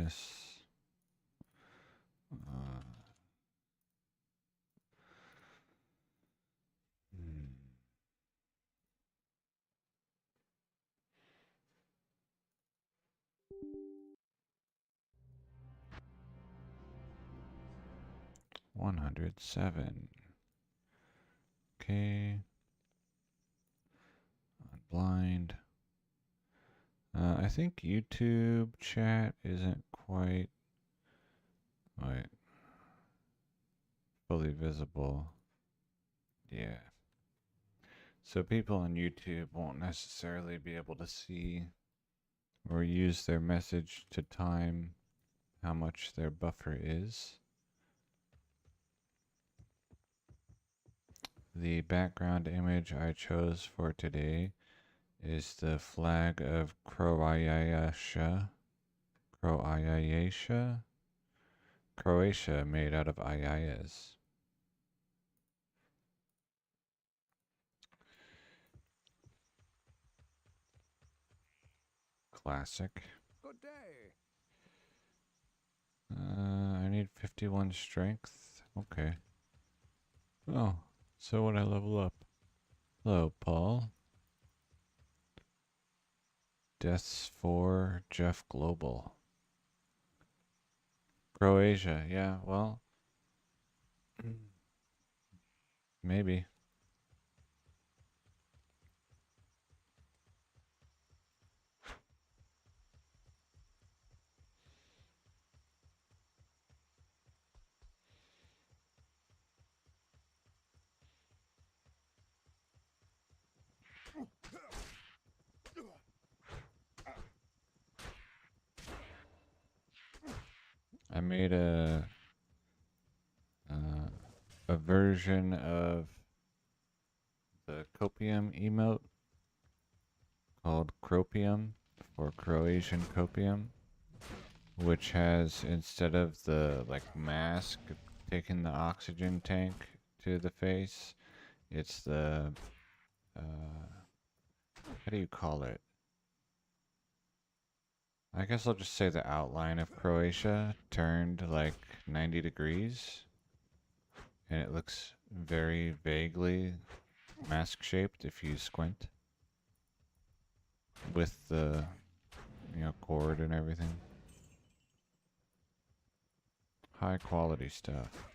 this. Uh, hmm. $107. Okay. Blind. I think YouTube chat isn't quite like fully visible. Yeah. So people on YouTube won't necessarily be able to see or use their message to time how much their buffer is. The background image I chose for today is the flag of Croatia. Croatia made out of ayayas. Classic. Good day. I need 51 strength. Okay. Oh, so when I level up. Hello, Paul. Deaths for Jeff Global. Croatia, yeah, well, maybe. I made a version of the copium emote called Cropium for Croatian copium, which has, instead of the like mask taking the oxygen tank to the face, it's the how do you call it? I guess I'll just say the outline of Croatia turned like 90 degrees, and it looks very vaguely mask shaped if you squint with the cord and everything. High quality stuff.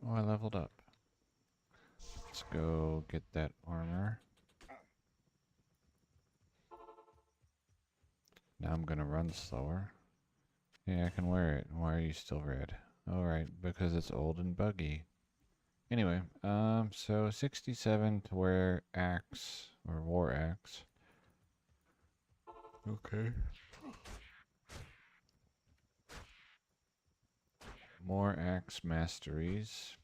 Oh, I leveled up. Let's go get that armor. Now I'm gonna run slower. Yeah, I can wear it. Why are you still red? Alright, because it's old and buggy. Anyway, so 67 to wear axe, or war axe. Okay. More axe masteries.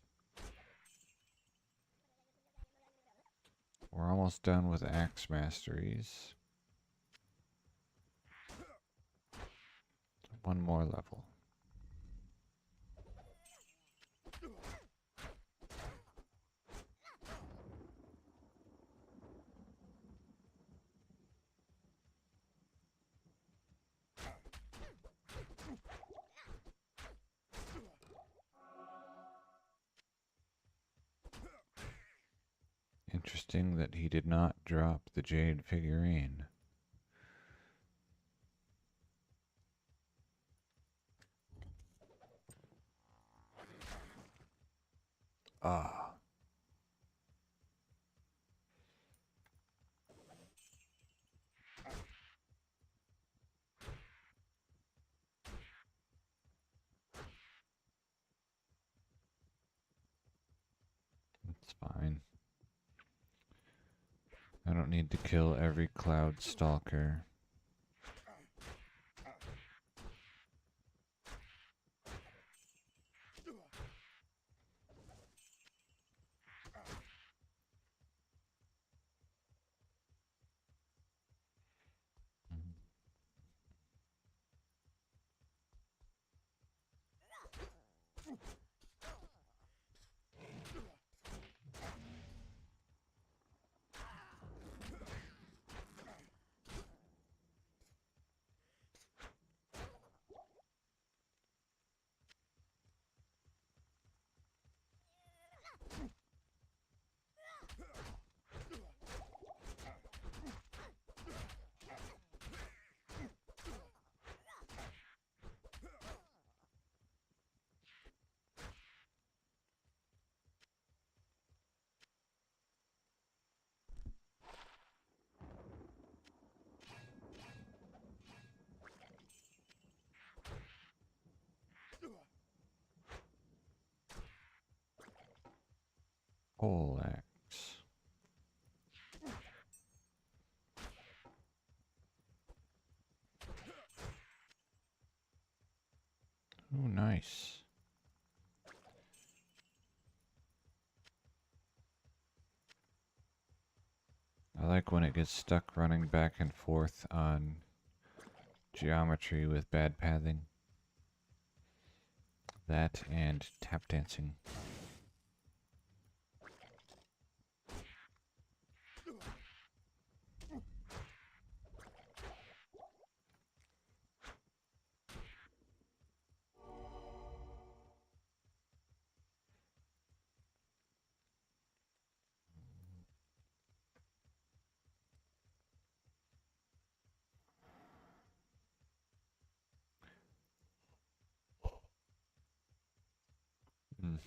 We're almost done with axe masteries. One more level. Interesting that he did not drop the jade figurine. Ah. It's fine. I don't need to kill every cloud stalker. Pole axe. Oh, nice. I like when it gets stuck running back and forth on geometry with bad pathing. That and tap dancing. Mm.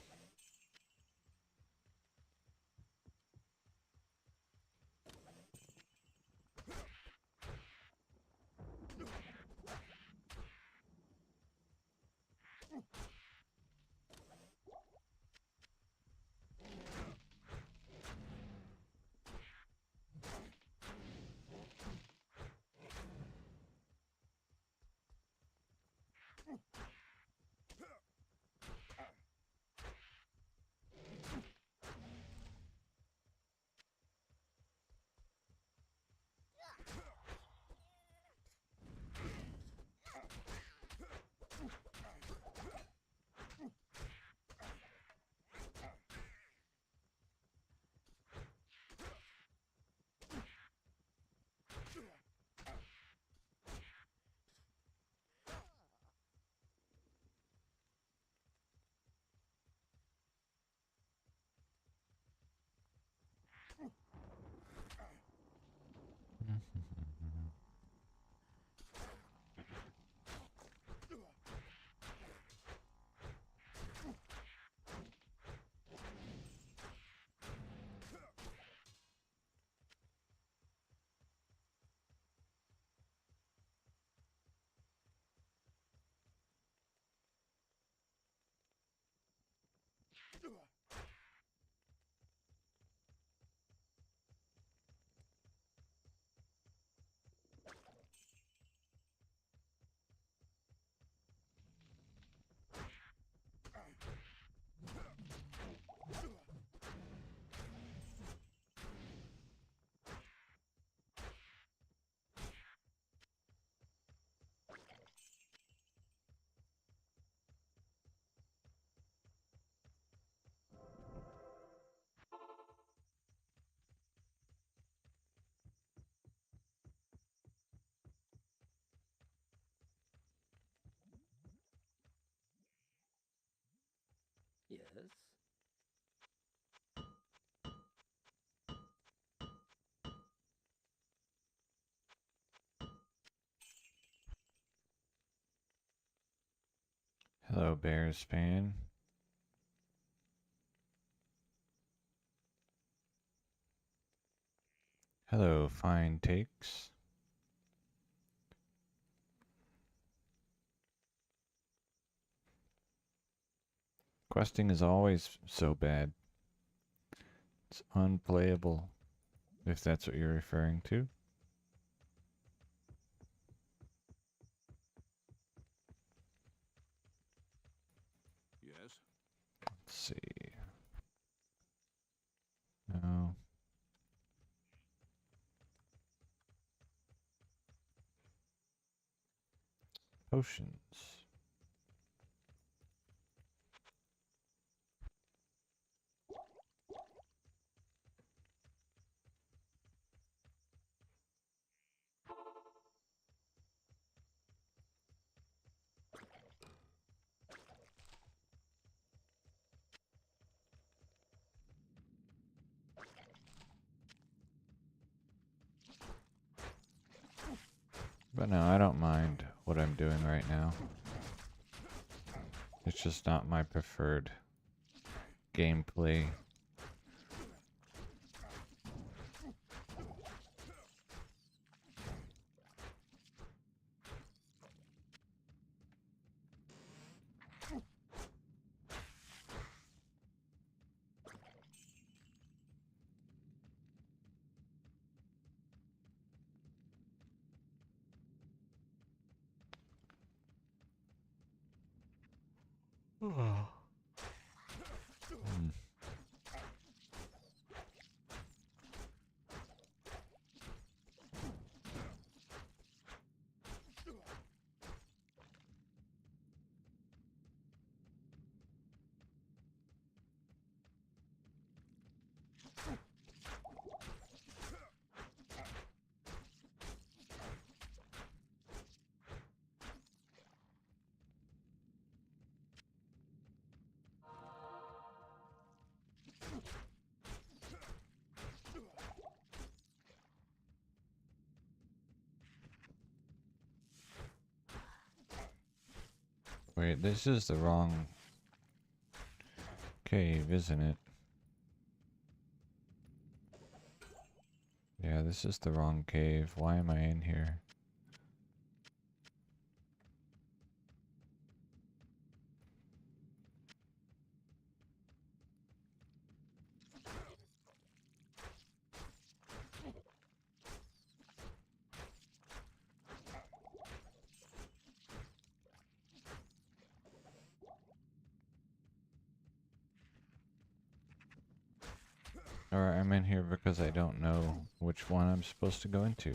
Yes. Hello, Bears fan. Hello, fine takes. Questing is always so bad. It's unplayable, if that's what you're referring to. Yes. Let's see. No. Potions. But no, I don't mind what I'm doing right now. It's just not my preferred gameplay. Hmm. Wait, this is the wrong cave, isn't it? Yeah, this is the wrong cave. Why am I in here? Or I'm in here because I don't know which one I'm supposed to go into.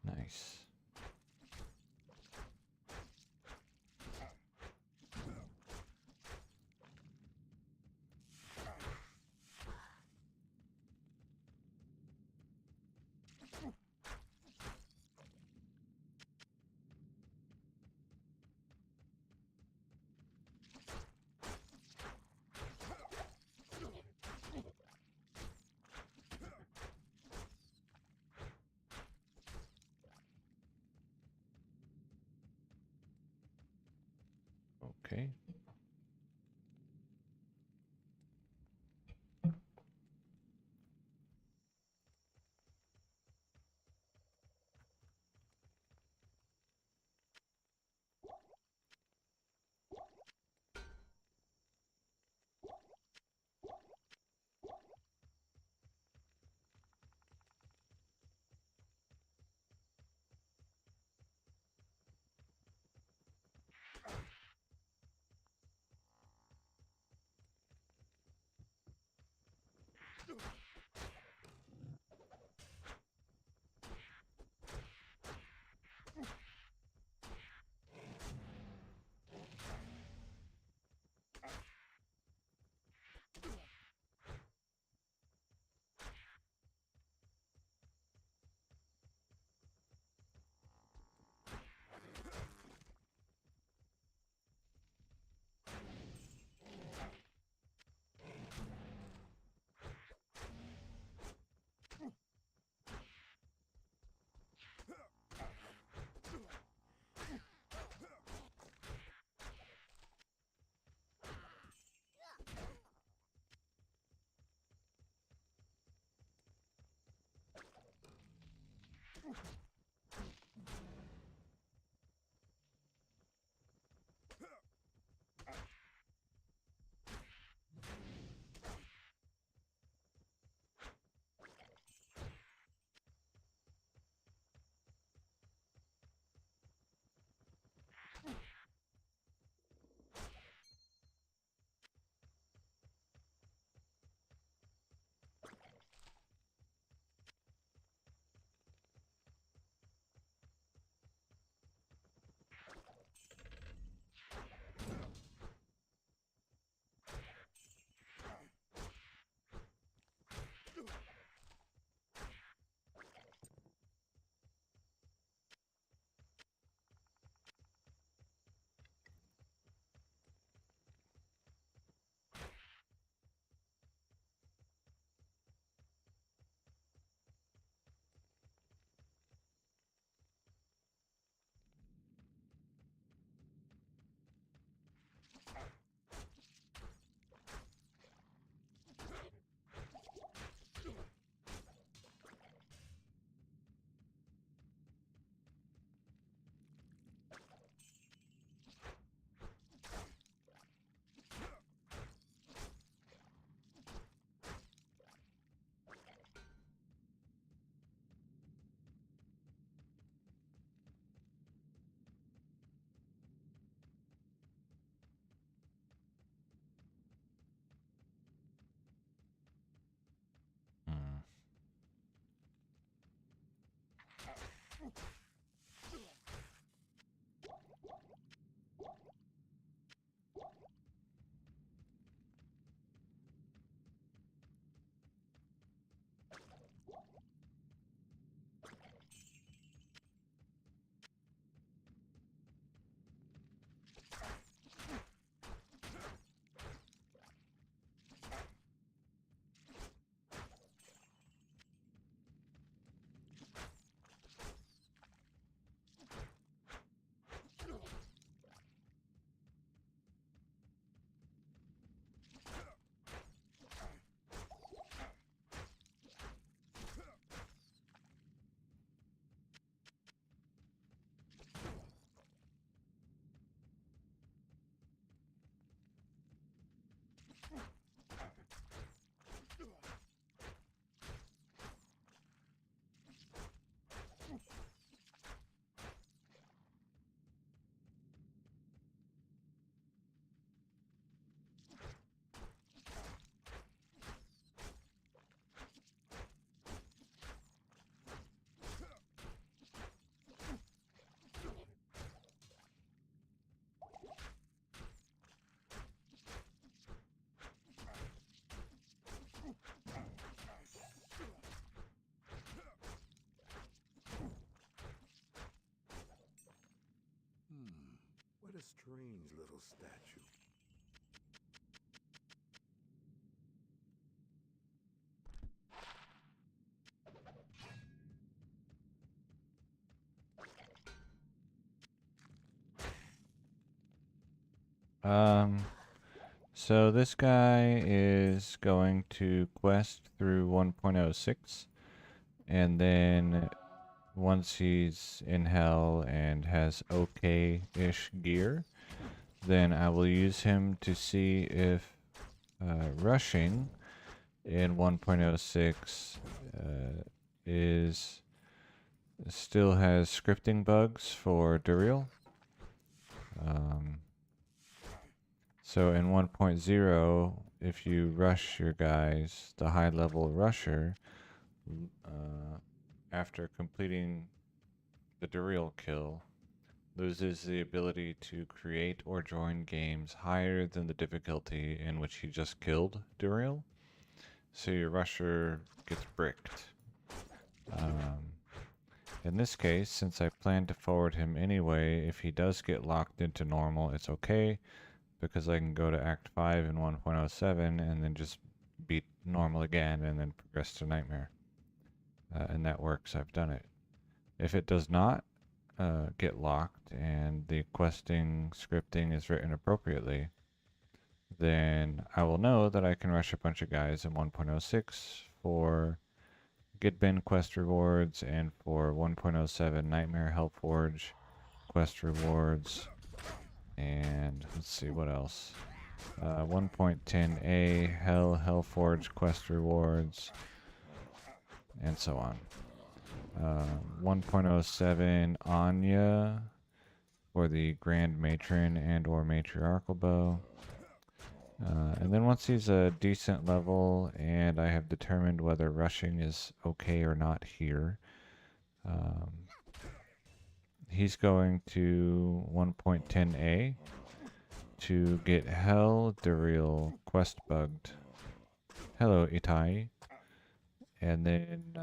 Nice. Okay. What a strange little statue. So this guy is going to quest through 1.06, and then once he's in hell and has okay-ish gear, then I will use him to see if rushing in 1.06 is still has scripting bugs for Duriel. So in 1.0, if you rush your guys, the high level rusher, after completing the Duriel kill, loses the ability to create or join games higher than the difficulty in which he just killed Duriel. So your rusher gets bricked. In this case, since I plan to forward him anyway, if he does get locked into normal, it's okay, because I can go to Act 5 in 1.07 and then just beat normal again and then progress to Nightmare. And that works, I've done it. If it does not get locked and the questing scripting is written appropriately, then I will know that I can rush a bunch of guys in 1.06 for Gidbin quest rewards and for 1.07 Nightmare Hellforge quest rewards. And let's see what else. 1.10a Hellforge quest rewards, and so on. 1.07 Anya for the Grand Matron and or Matriarchal Bow. And then once he's a decent level and I have determined whether rushing is okay or not here, he's going to 1.10a to get Hell Duriel quest bugged. Hello, Itai. And then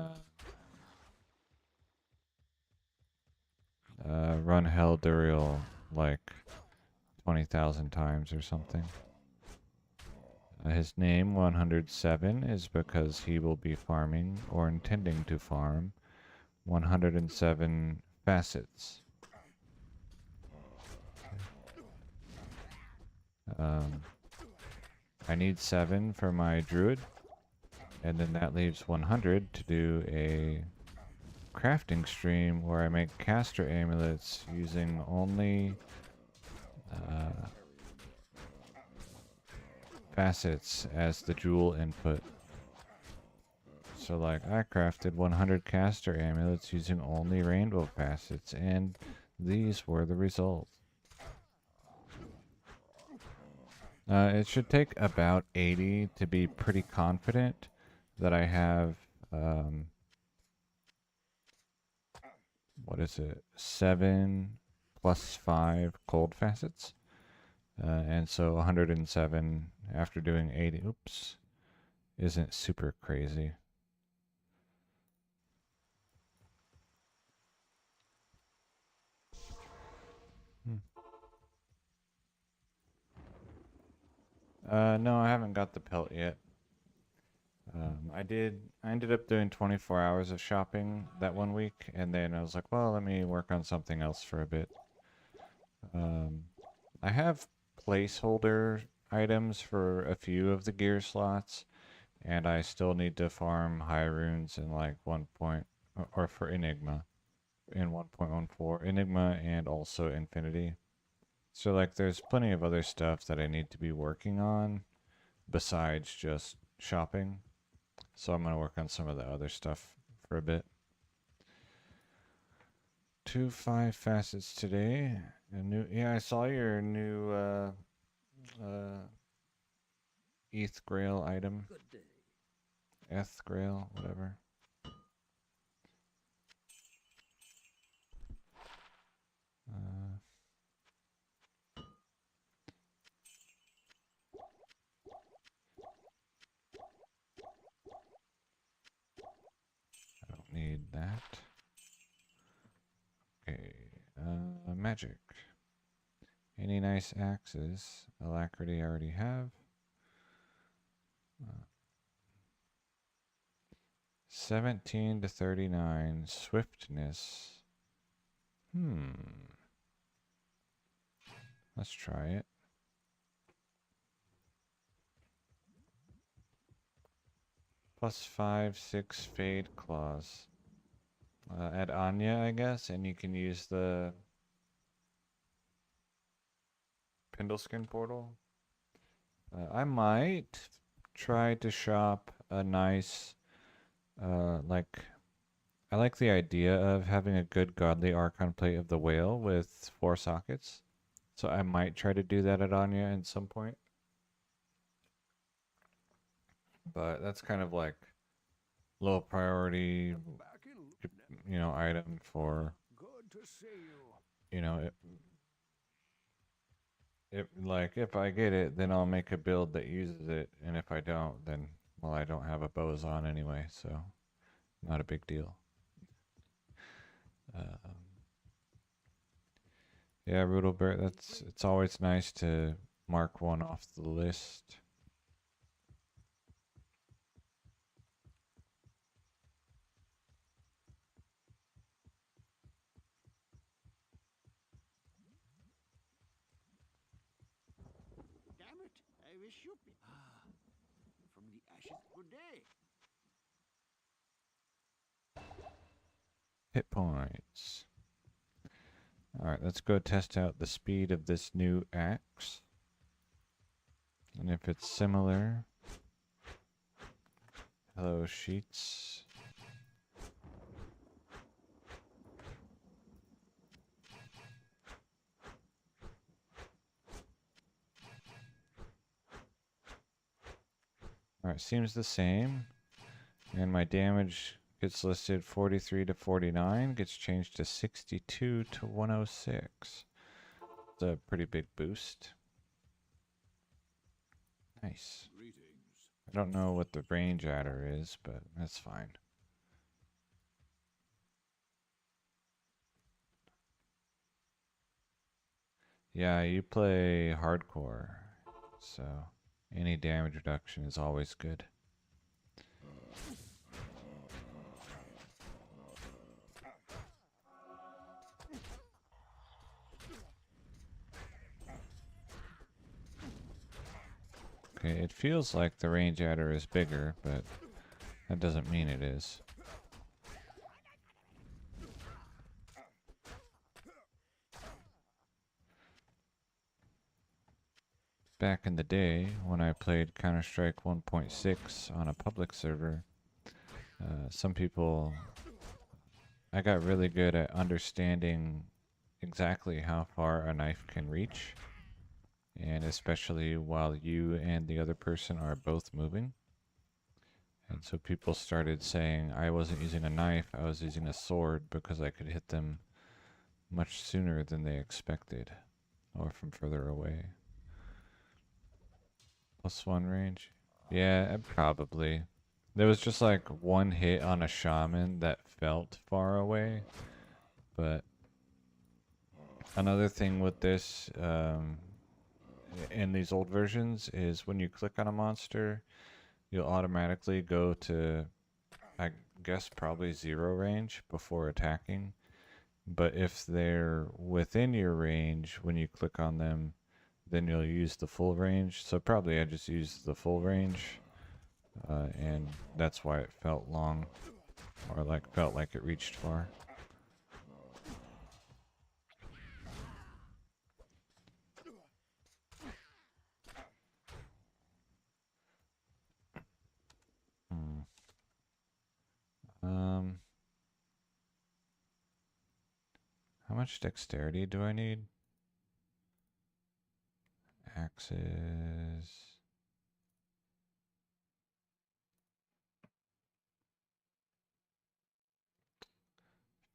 run Hell Duriel like 20,000 times or something. His name 107 is because he will be farming or intending to farm 107 facets. I need 7 for my druid, and then that leaves 100 to do a crafting stream where I make caster amulets using only facets as the jewel input. So like I crafted 100 caster amulets using only rainbow facets, and these were the result. It should take about 80 to be pretty confident that I have what is it? 7 plus 5 cold facets. And so 107 after doing 80, oops, isn't super crazy. No, I haven't got the pelt yet. I ended up doing 24 hours of shopping that one week, and then I was like, well, let me work on something else for a bit. I have placeholder items for a few of the gear slots, and I still need to farm high runes in like 1 point, or for Enigma in 1.14, Enigma and also Infinity. So like there's plenty of other stuff that I need to be working on besides just shopping. So I'm gonna work on some of the other stuff for a bit. 2 5 facets today. Yeah, I saw your new ETH Grail item. Good day. ETH Grail, whatever. Uh, I don't need that. Okay, magic. Any nice axes? Alacrity I already have. 17 to 39. Swiftness. Let's try it. Plus 5, 6 fade claws. Add Anya, I guess, and you can use the Pindleskin portal. I might try to shop a nice, like, I like the idea of having a good godly Archon plate of the whale with 4 sockets. So I might try to do that at Anya at some point. But that's kind of like low priority, Back in item for, good to see you. If I get it, then I'll make a build that uses it, and if I don't, then well, I don't have a boson anyway, so not a big deal. Yeah, Rudolbert, it's always nice to mark one off the list. Damn it! I wish you. From the ashes. Good day. Hit points. Alright, let's go test out the speed of this new axe. And if it's similar. Hello, sheets. Alright, seems the same. And my damage gets listed 43 to 49, gets changed to 62 to 106. It's a pretty big boost. Nice. Greetings. I don't know what the range adder is, but that's fine. Yeah, you play hardcore, so any damage reduction is always good. Okay, it feels like the range adder is bigger, but that doesn't mean it is. Back in the day, when I played Counter-Strike 1.6 on a public server, some people... I got really good at understanding exactly how far a knife can reach, and especially while you and the other person are both moving. And so people started saying I wasn't using a knife, I was using a sword because I could hit them much sooner than they expected, or from further away. +1 range? Yeah, probably. There was just like one hit on a shaman that felt far away, but another thing with this, in these old versions, is when you click on a monster, you'll automatically go to, I guess, probably 0 range before attacking. But if they're within your range, when you click on them, then you'll use the full range. So probably I just used the full range, and that's why it felt long, or like felt like it reached far. Hmm. Um, how much dexterity do I need? Axes.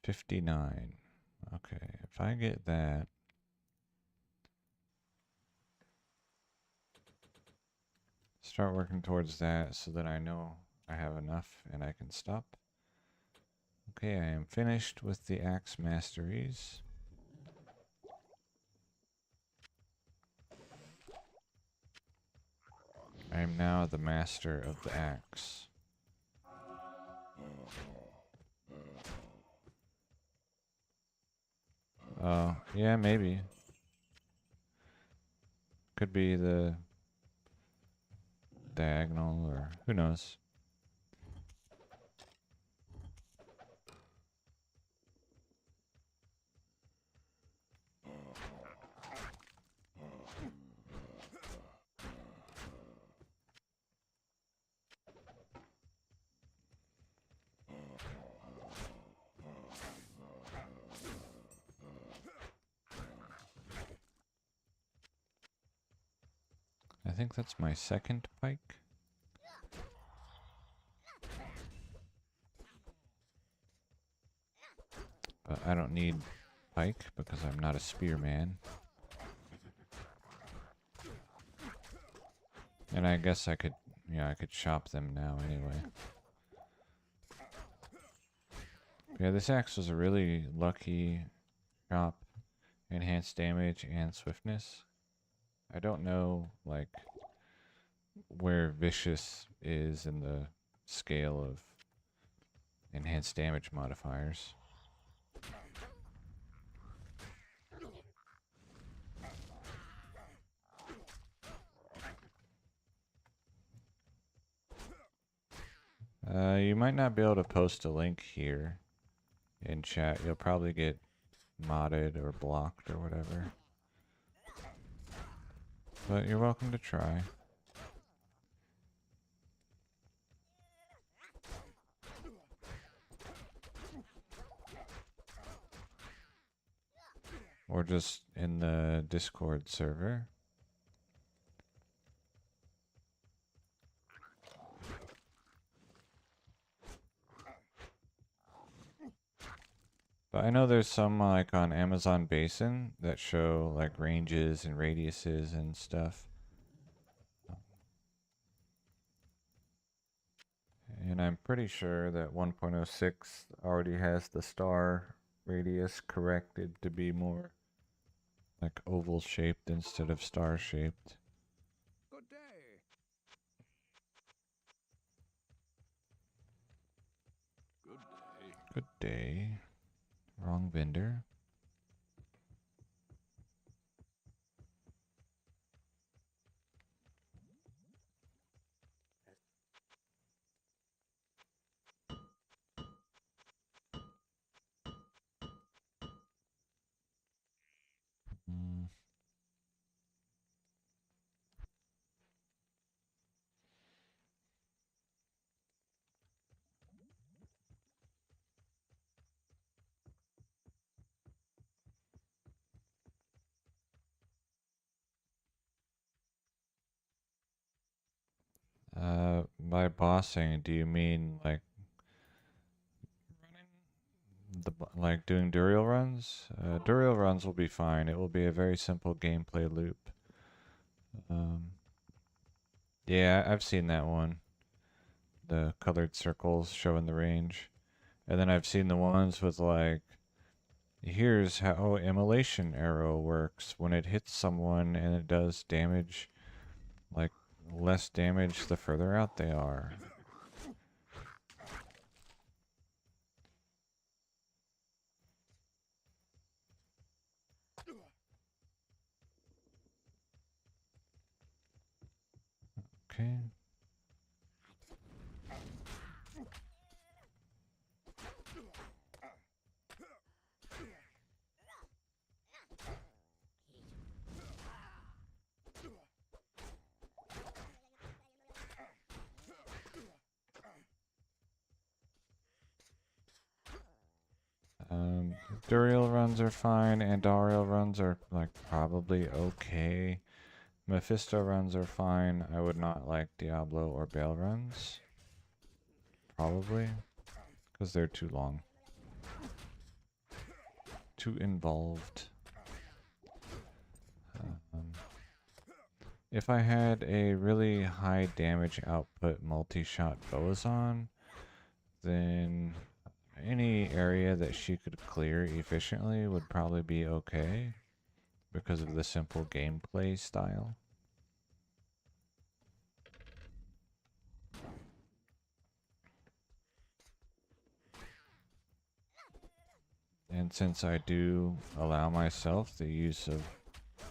59. Okay, if I get that, start working towards that so that I know I have enough and I can stop. Okay, I am finished with the axe masteries. I am now the master of the axe. Oh, yeah, maybe. Could be the diagonal, or who knows. I think that's my second pike. But I don't need pike because I'm not a spearman. And I guess I could, yeah, I could chop them now anyway. Yeah, this axe was a really lucky chop. Enhanced damage and swiftness. I don't know, like, where vicious is in the scale of enhanced damage modifiers. You might not be able to post a link here in chat. You'll probably get modded or blocked or whatever. But you're welcome to try. Or just in the Discord server. But I know there's some like on Amazon Basin that show like ranges and radiuses and stuff. And I'm pretty sure that 1.06 already has the star radius corrected to be more like oval shaped instead of star shaped. Good day. Good day. Good day. Wrong vendor. Mm. By bossing, do you mean like like doing Duriel runs? Duriel runs will be fine. It will be a very simple gameplay loop. Yeah, I've seen that one. The colored circles showing the range. And then I've seen the ones with like, here's how immolation arrow works. When it hits someone and it does damage, like less damage the further out they are. Okay. Duriel runs are fine, and Dariel runs are like probably okay. Mephisto runs are fine. I would not like Diablo or Bale runs. Probably. Because they're too long. Too involved. If I had a really high damage output multi-shot Boazon, then any area that she could clear efficiently would probably be okay because of the simple gameplay style. And since I do allow myself the use of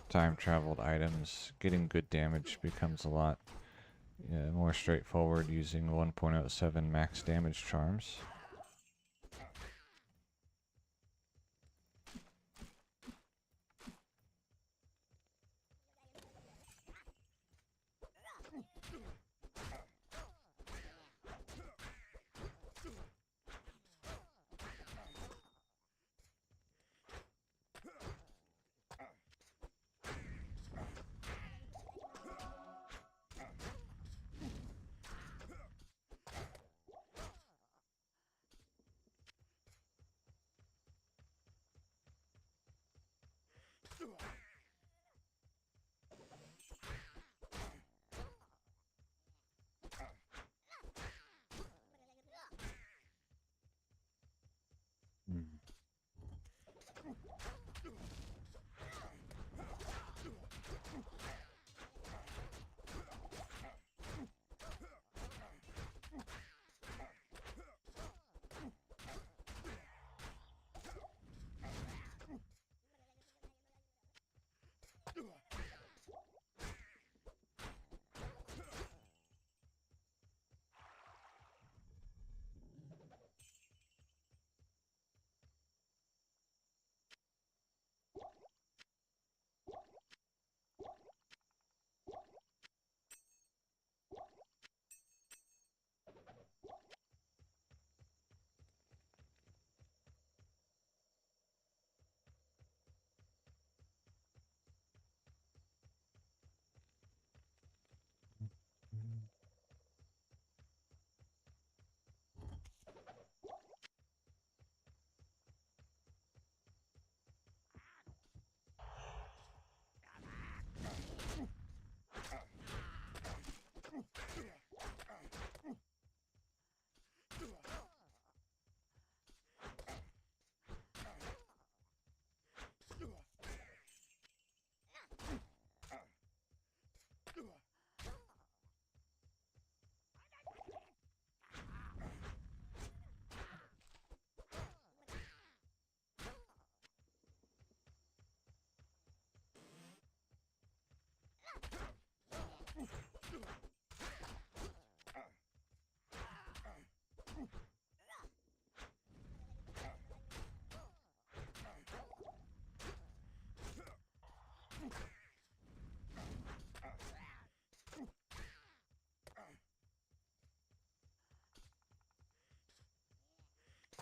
time-traveled items, getting good damage becomes a lot more straightforward using 1.07 max damage charms.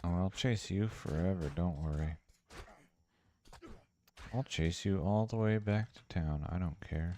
Oh, I'll chase you forever, don't worry. I'll chase you all the way back to town, I don't care.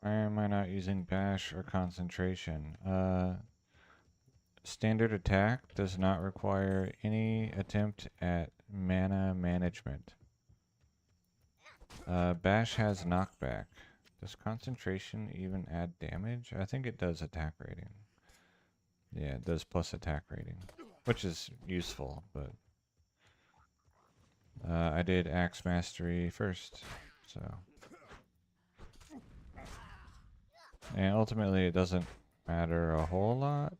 Why am I not using bash or concentration? Standard attack does not require any attempt at mana management. Bash has knockback. Does concentration even add damage? I think it does attack rating. Yeah, it does plus attack rating, which is useful, but I did Axe Mastery first, so. And ultimately it doesn't matter a whole lot.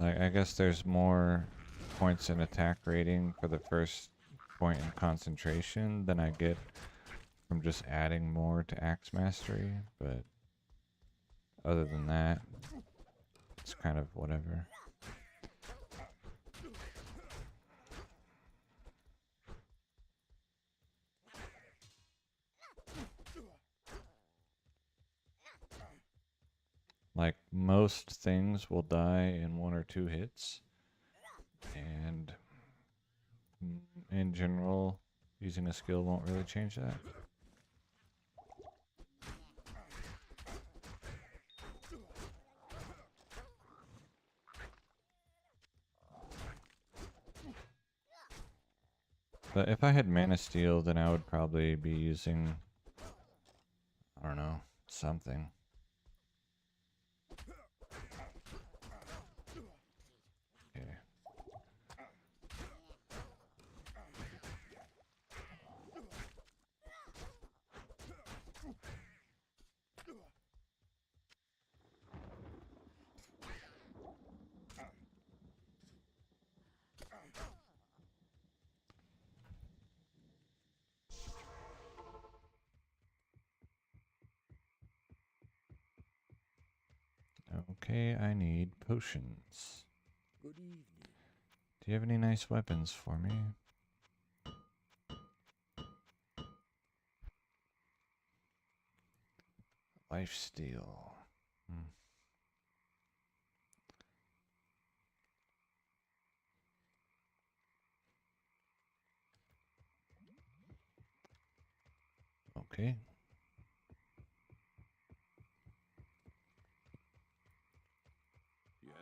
Like, I guess there's more points in attack rating for the first point in concentration than I get from just adding more to Axe Mastery, but other than that, it's kind of whatever. Like, most things will die in 1 or 2 hits, and in general, using a skill won't really change that. But if I had Mana Steel, then I would probably be using, I don't know, something. Okay. Okay, I need potions. Good evening. Do you have any nice weapons for me? Lifesteal. Okay. Yes?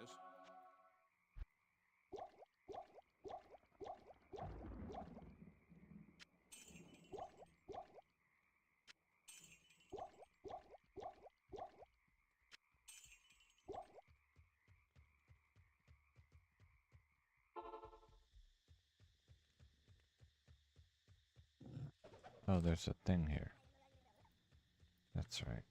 Oh, there's a thing here. That's right.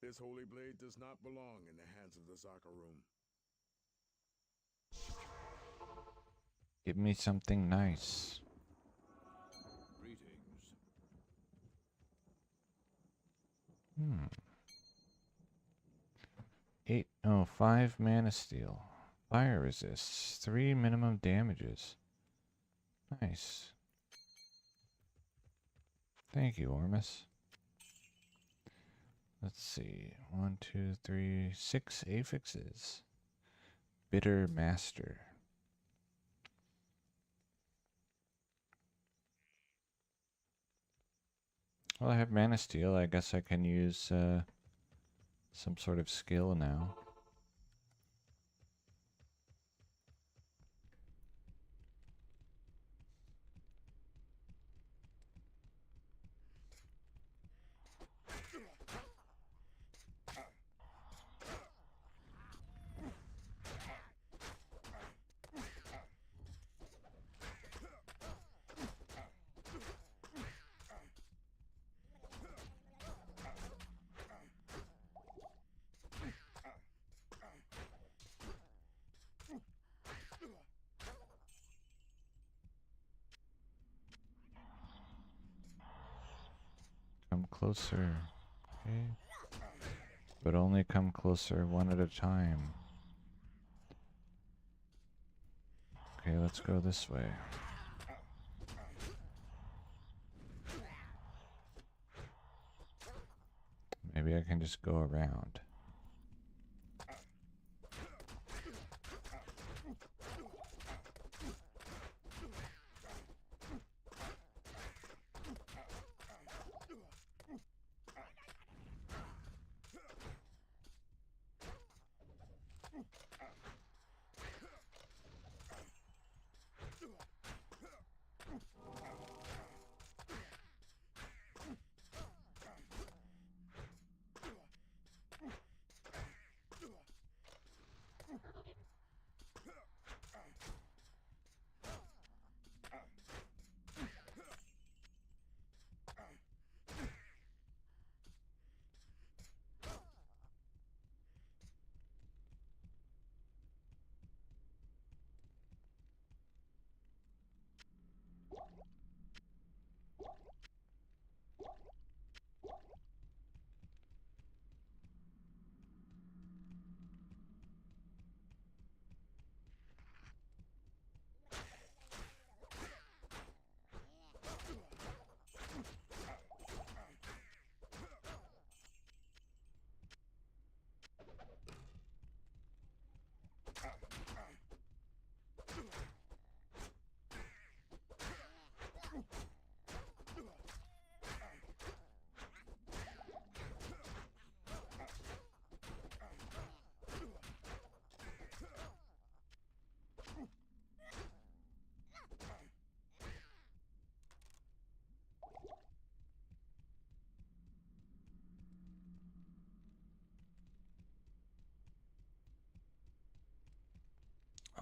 This holy blade does not belong in the hands of the Zakarum. Give me something nice. Greetings. 5 mana steel. Fire resists. 3 minimum damages. Nice. Thank you, Ormus. Let's see. 1, 2, 3, 6 affixes. Bitter Master. Well, I have Mana Steel. I guess I can use some sort of skill now. Come closer. Okay. But only come closer one at a time. Okay, let's go this way. Maybe I can just go around.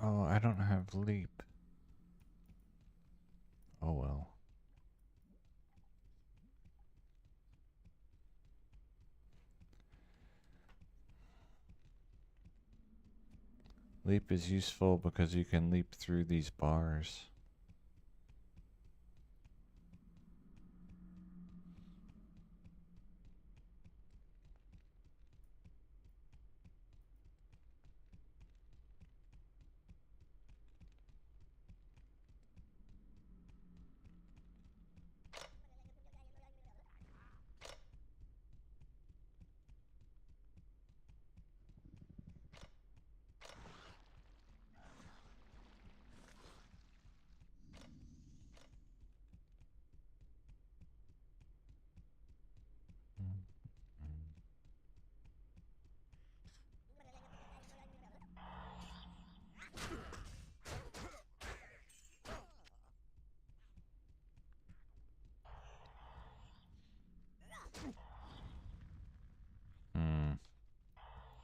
Oh, I don't have leap. Oh well. Leap is useful because you can leap through these bars. Hmm.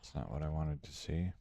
It's not what I wanted to see.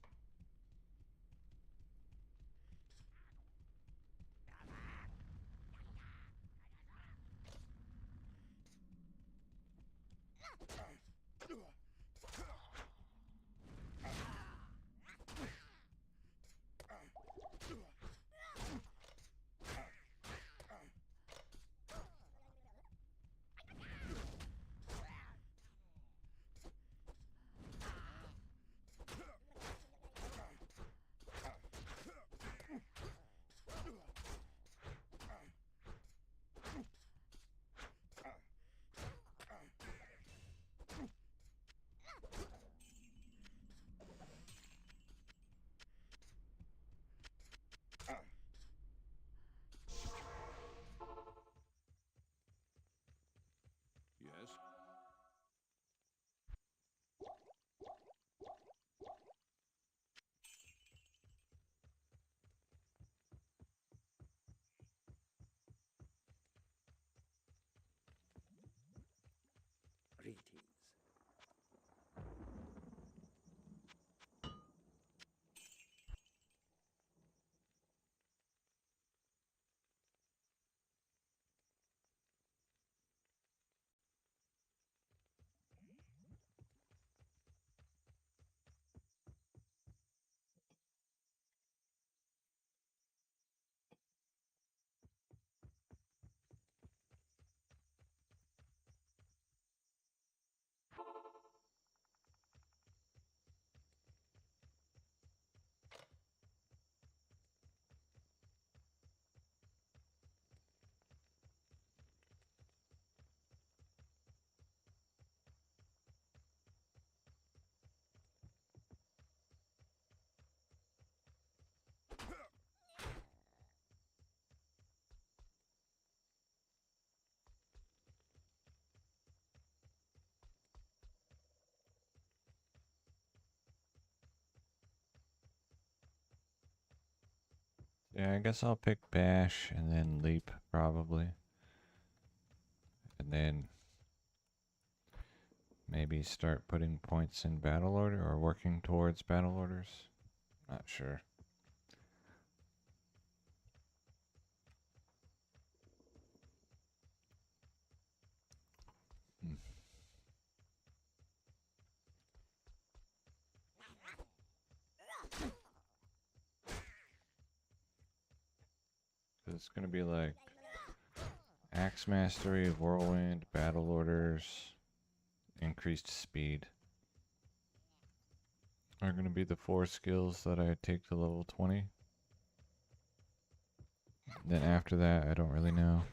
Yeah, I guess I'll pick Bash and then Leap, probably. And then maybe start putting points in battle order or working towards battle orders. Not sure. Hmm. So it's gonna be like Axe Mastery, Whirlwind, Battle Orders, increased speed are gonna be the 4 skills that I take to level 20. Then after that, I don't really know.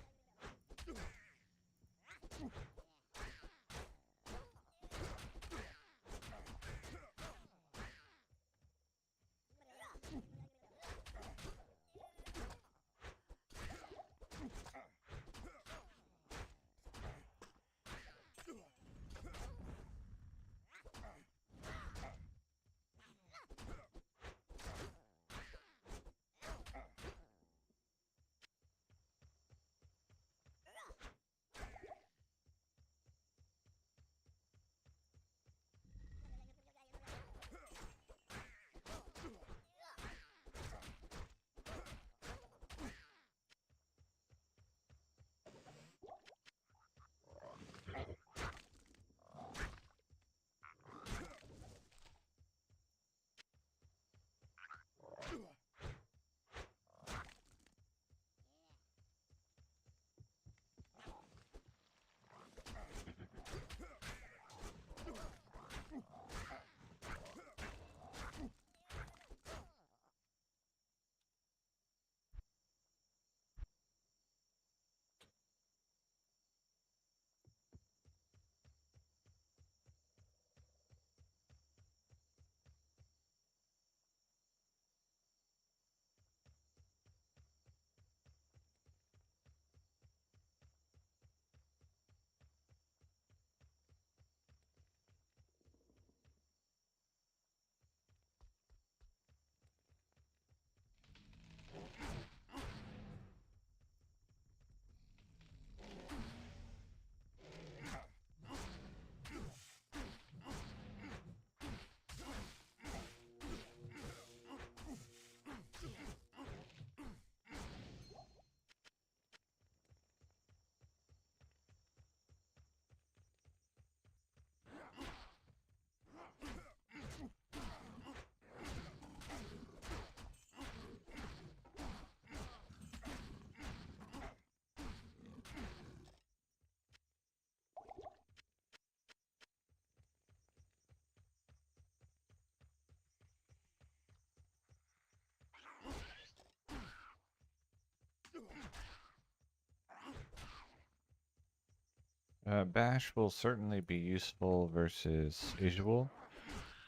Bash will certainly be useful versus Isual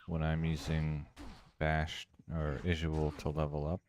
when I'm using Bash or Isual to level up.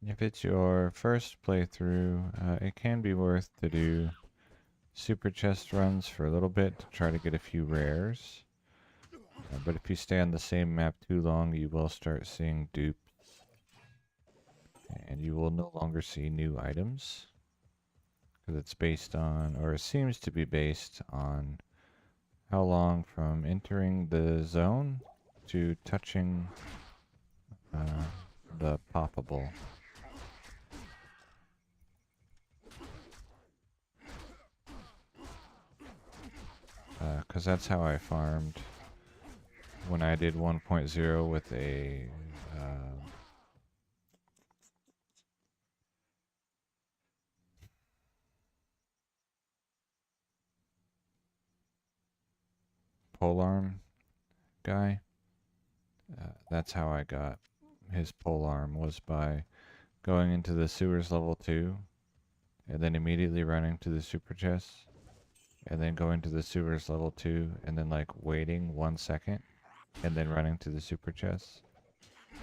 If it's your first playthrough, it can be worth to do super chest runs for a little bit to try to get a few rares. But if you stay on the same map too long, you will start seeing dupes, and you will no longer see new items. because it's based on, or it seems to be based on, how long from entering the zone to touching the poppable. Because that's how I farmed when I did 1.0 with a polearm guy. That's how I got his polearm, was by going into the sewers level 2 and then immediately running to the super chest and then going to the sewers level 2 and then like waiting 1 second and then running to the super chest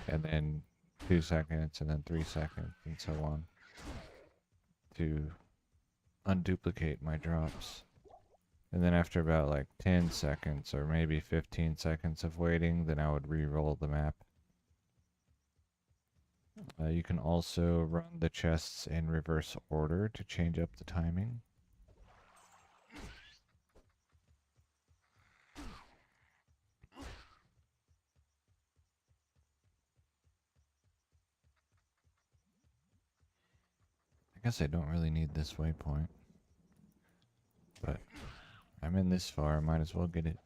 and then 2 seconds and then 3 seconds and so on to unduplicate my drops. And then after about like 10 seconds or maybe 15 seconds of waiting, then I would re-roll the map. You can also run the chests in reverse order to change up the timing. I guess I don't really need this waypoint, but I'm in this far, I might as well get it.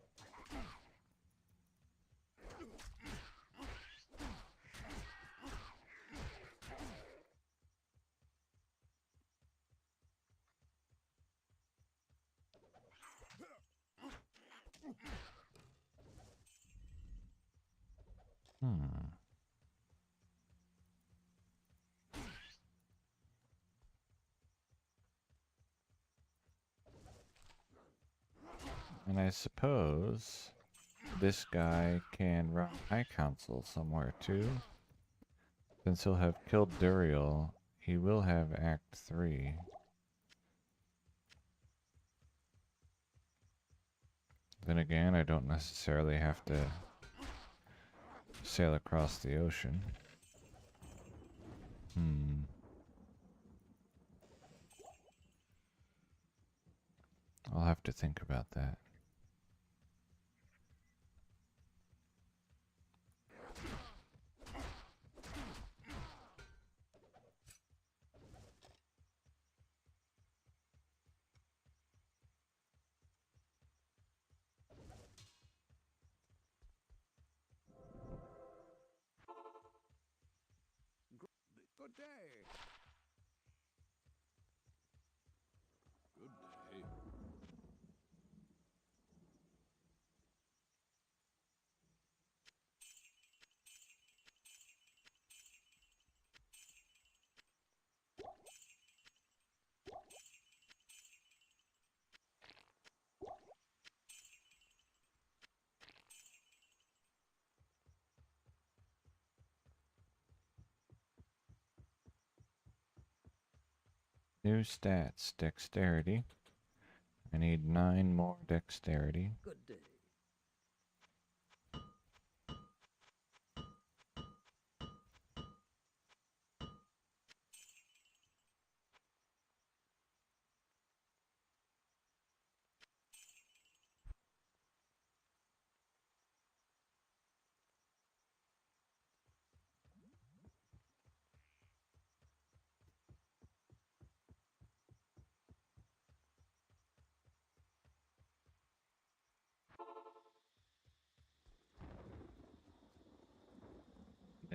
And I suppose this guy can run High Council somewhere too. Since he'll have killed Duriel, he will have Act 3. Then again, I don't necessarily have to sail across the ocean. I'll have to think about that. Good day. Good day. New stats, dexterity. I need 9 more dexterity. Good day.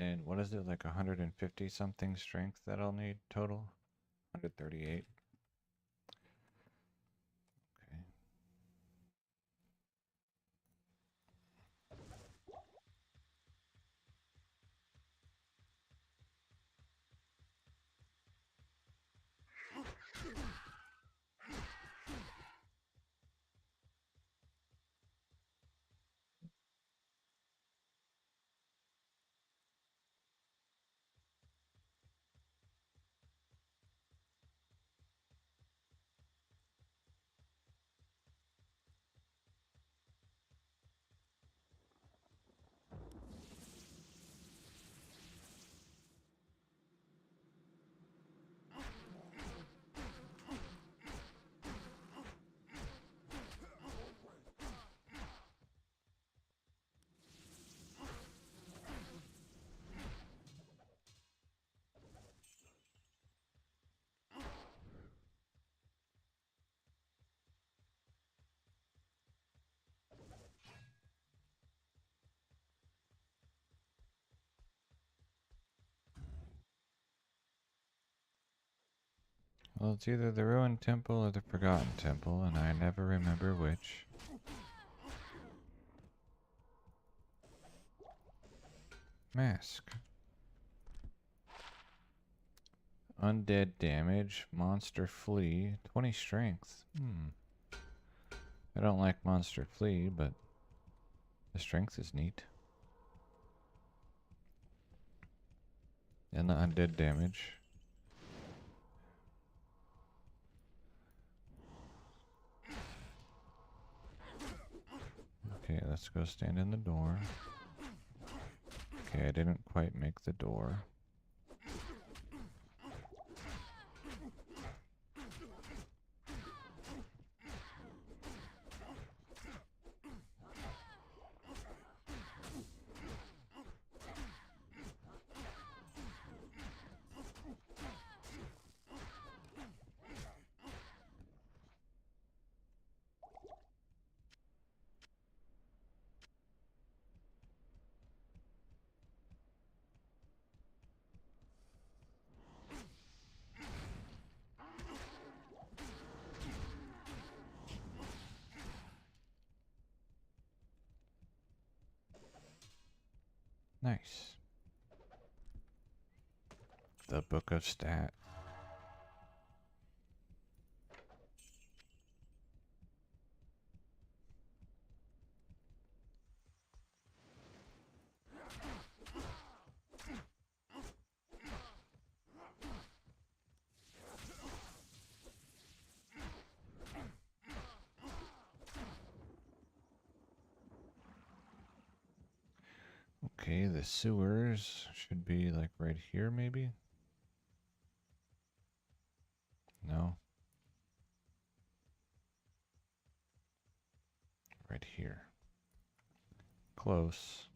And what is it, like 150 something strength that I'll need total? 138. Okay. Well, it's either the ruined temple or the forgotten temple, and I never remember which. Mask. Undead damage. Monster flee. 20 strength. I don't like monster flee, but the strength is neat. And the undead damage. Okay, let's go stand in the door. Okay, I didn't quite make the door. Nice. The Book of Stat. Okay, the sewers should be like right here, maybe? No. Right here. Close.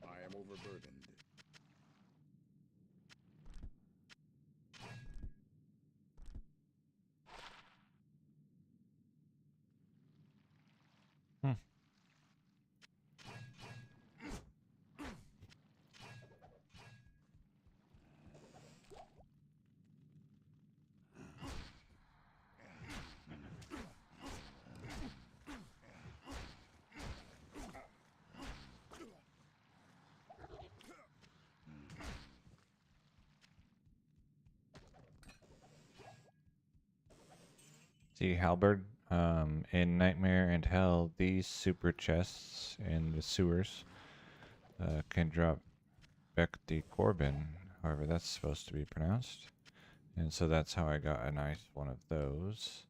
I am overburdened. Hmm. See, Halberd, in Nightmare and Hell, these super chests in the sewers can drop Beck Corbin, however that's supposed to be pronounced. And so that's how I got a nice one of those,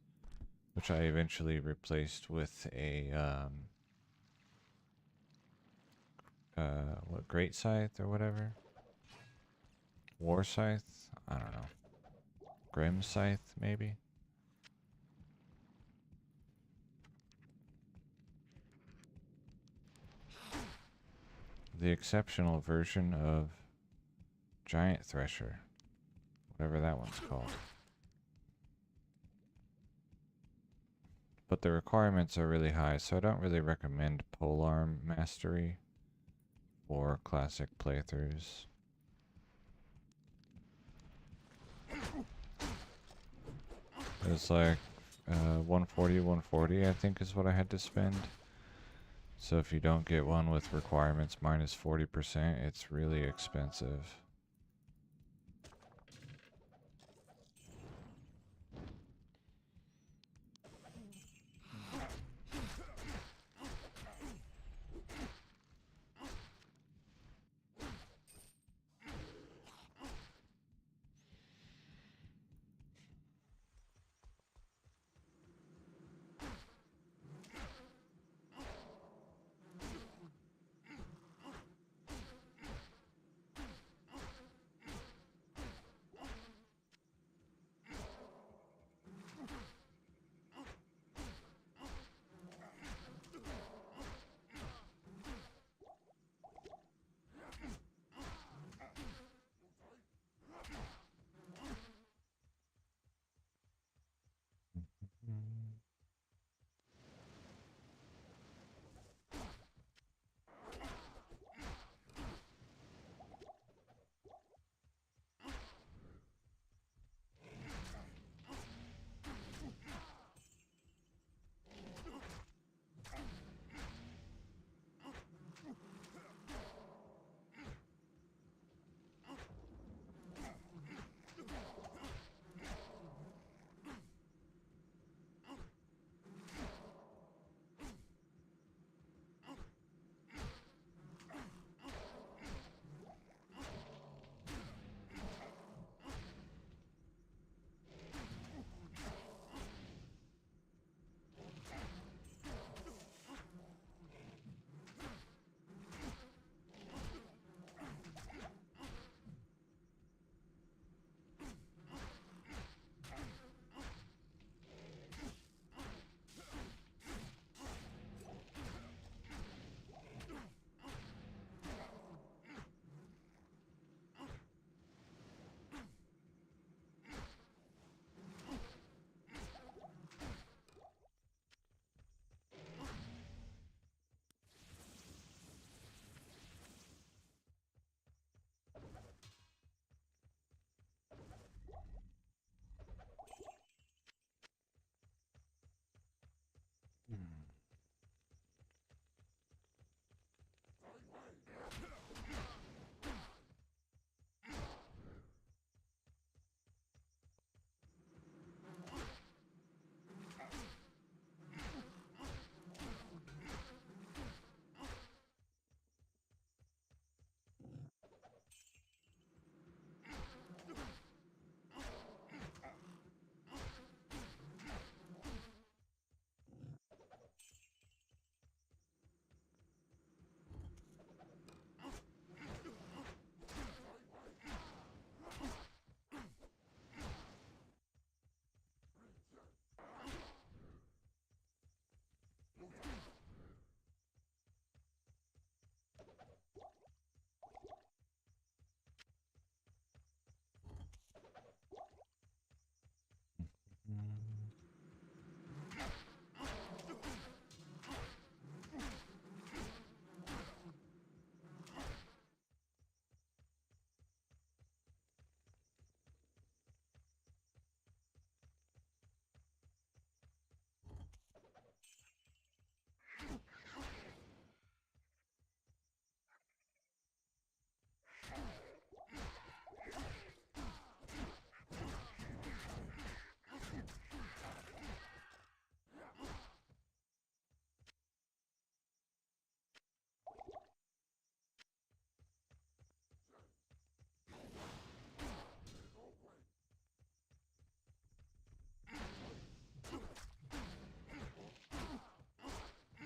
which I eventually replaced with a, what, Great Scythe or whatever? War Scythe? I don't know. Grim Scythe, maybe? the exceptional version of Giant Thresher, whatever that one's called. But the requirements are really high, so I don't really recommend polearm mastery for classic playthroughs. It's like 140, 140 I think is what I had to spend. So if you don't get one with requirements minus 40%, it's really expensive.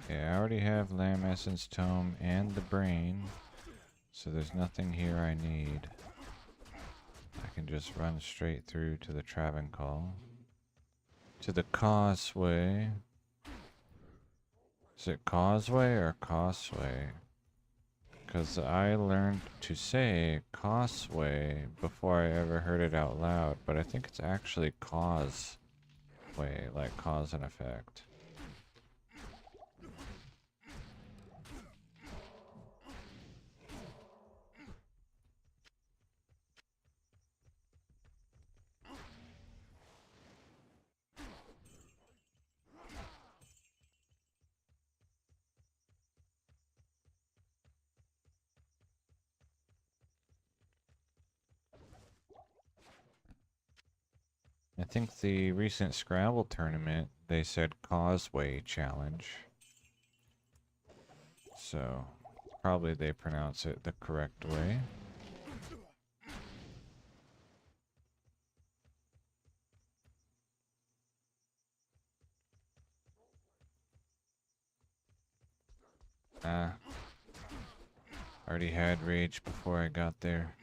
Yeah, I already have Lamb Essence Tome and the Brain, so there's nothing here I need. I can just run straight through to the Travancore. To the Causeway. Is it Causeway or Causeway? Because I learned to say causeway before I ever heard it out loud, but I think it's actually causeway, like cause and effect. I think the recent Scrabble tournament, they said causeway challenge. So, probably they pronounce it the correct way. Ah, already had rage before I got there.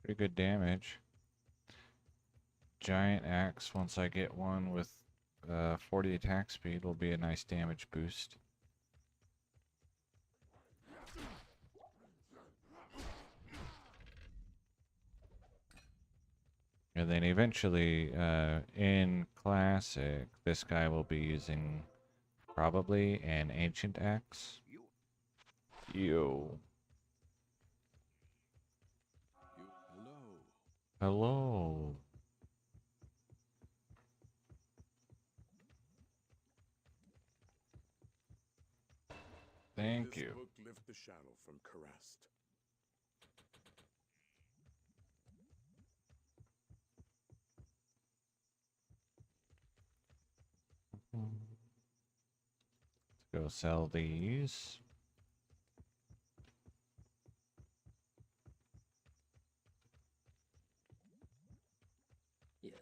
Pretty good damage. Giant axe, once I get one with 40 attack speed, will be a nice damage boost. And then eventually, in Classic, this guy will be using probably an ancient axe. Yo. Hello. Hello. Thank This you. book lift the shadow from Karrast. Let's go sell these. Yes.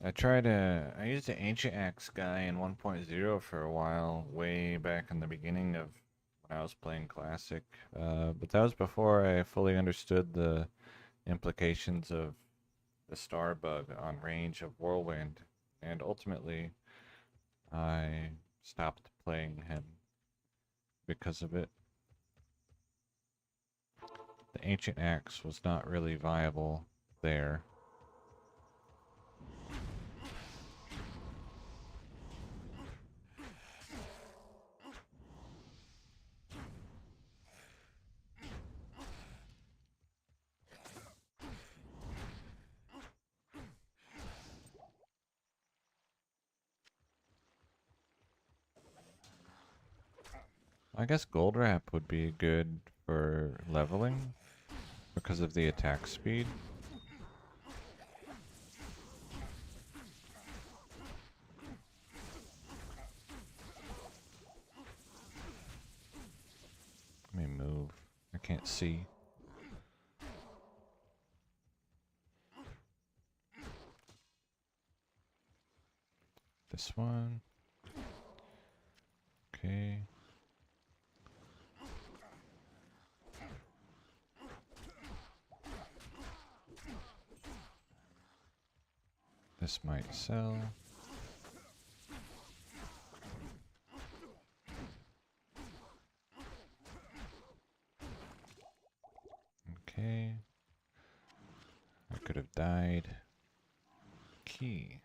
I used the Ancient Axe guy in 1.0 for a while, way back in the beginning of when I was playing Classic. But that was before I fully understood the implications of the star bug on range of Whirlwind. And ultimately, I stopped playing him because of it. The Ancient Axe was not really viable there. I guess Gold Wrap would be good for leveling because of the attack speed. Let me move. I can't see. This one. Okay. This might sell. Okay. I could have died. Key.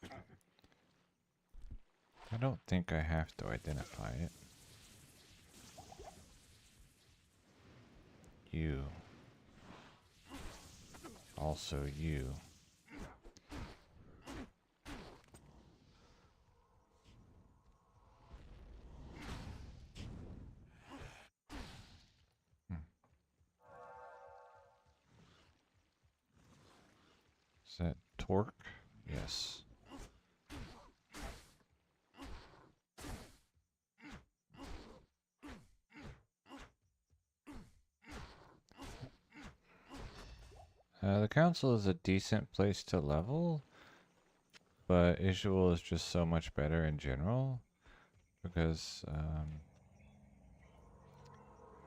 I don't think I have to identify it. You. Also you. Is that torque? Yes. The council is a decent place to level, but Isuel is just so much better in general because,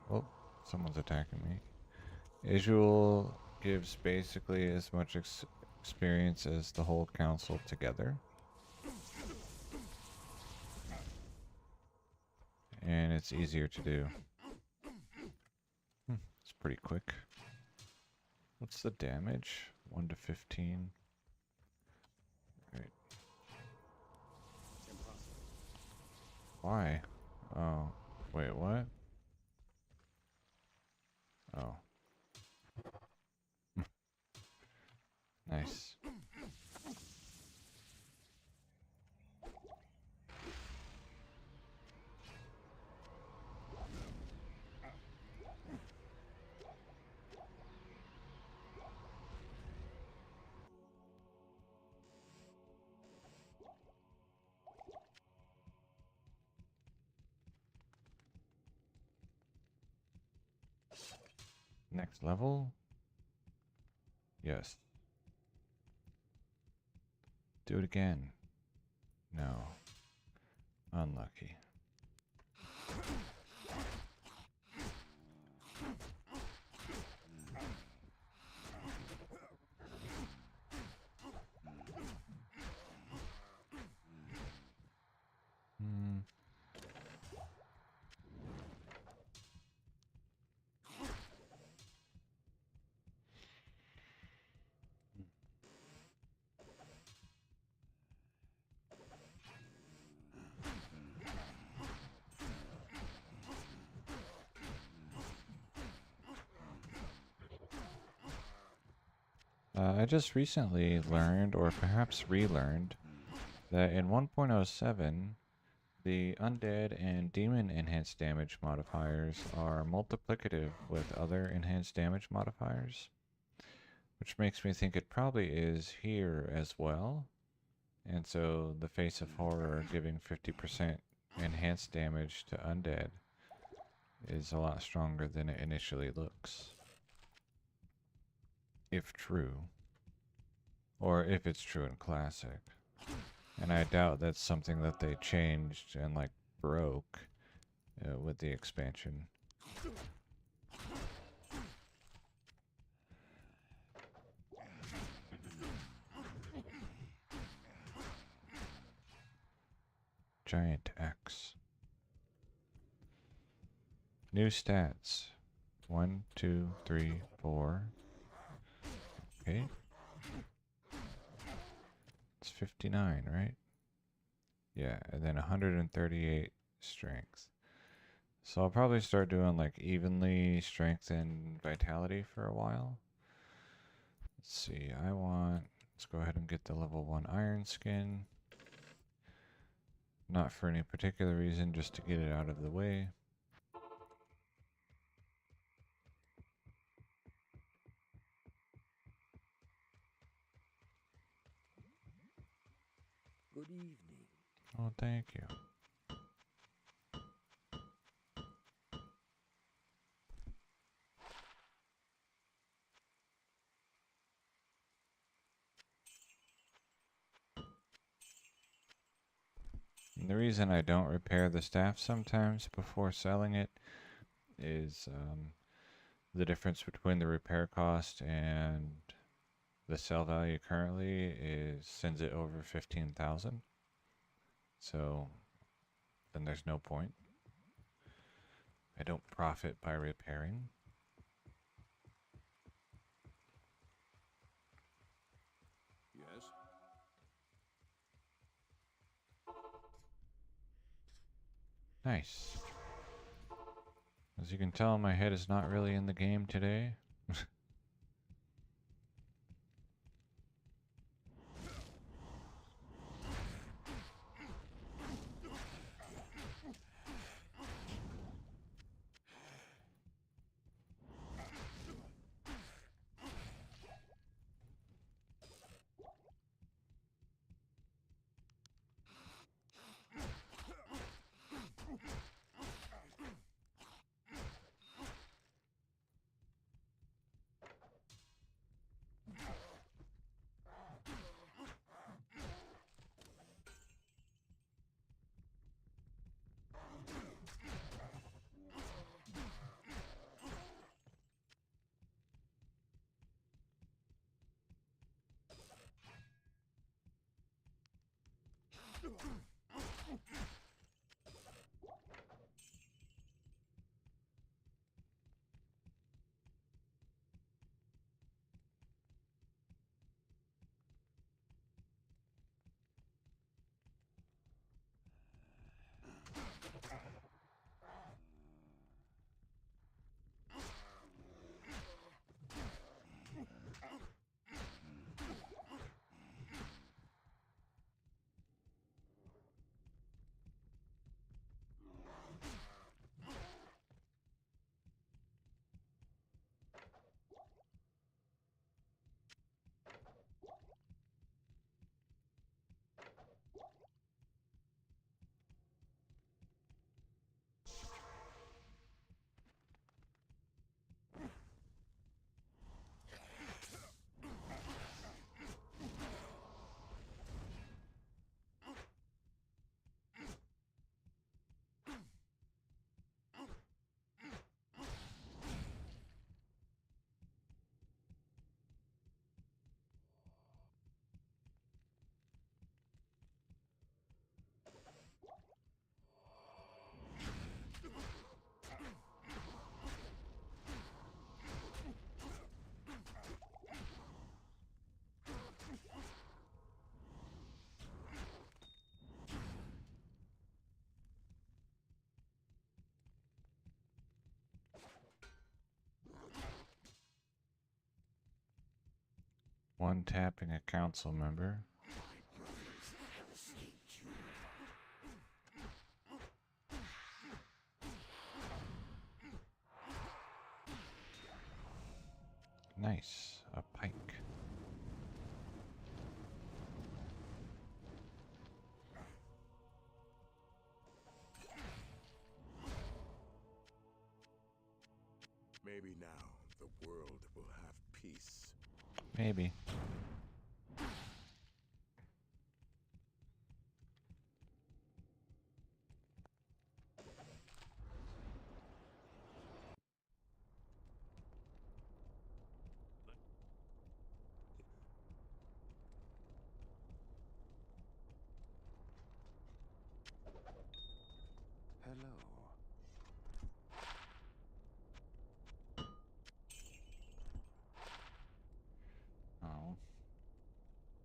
oh, someone's attacking me. Isuel gives basically as much experience as the whole council together. And it's easier to do. It's pretty quick. What's the damage? 1 to 15. Right. Impossible. Why? Oh, wait, what? Oh. Nice. Next level? Yes. Do it again. No. Unlucky. Hmm. I just recently learned, or perhaps relearned, that in 1.07, the undead and demon enhanced damage modifiers are multiplicative with other enhanced damage modifiers, which makes me think it probably is here as well. And so the Face of Horror giving 50% enhanced damage to undead is a lot stronger than it initially looks. If true. Or if it's true in Classic. And I doubt that's something that they changed and like broke with the expansion. Giant axe. New stats. 1, 2, 3, 4. Okay. It's 59, right? Yeah, and then 138 strength. So I'll probably start doing like evenly strength and vitality for a while. Let's see, let's go ahead and get the level 1 iron skin. Not for any particular reason, just to get it out of the way. Good evening. Oh, thank you. And the reason I don't repair the staff sometimes before selling it is the difference between the repair cost and the sell value currently sends it over 15,000. So then there's no point. I don't profit by repairing. Yes? Nice. As you can tell, my head is not really in the game today. One tapping a council member. Nice, a pike. Maybe now the world will have peace. Maybe. Hello. Oh.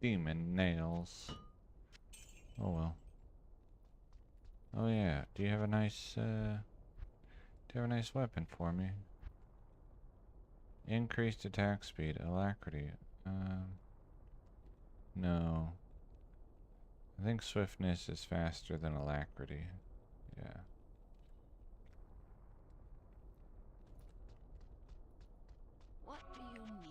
Demon nails. Oh well. Oh yeah, do you have a nice weapon for me? Increased attack speed, alacrity. No. I think swiftness is faster than alacrity. Yeah. What do you need?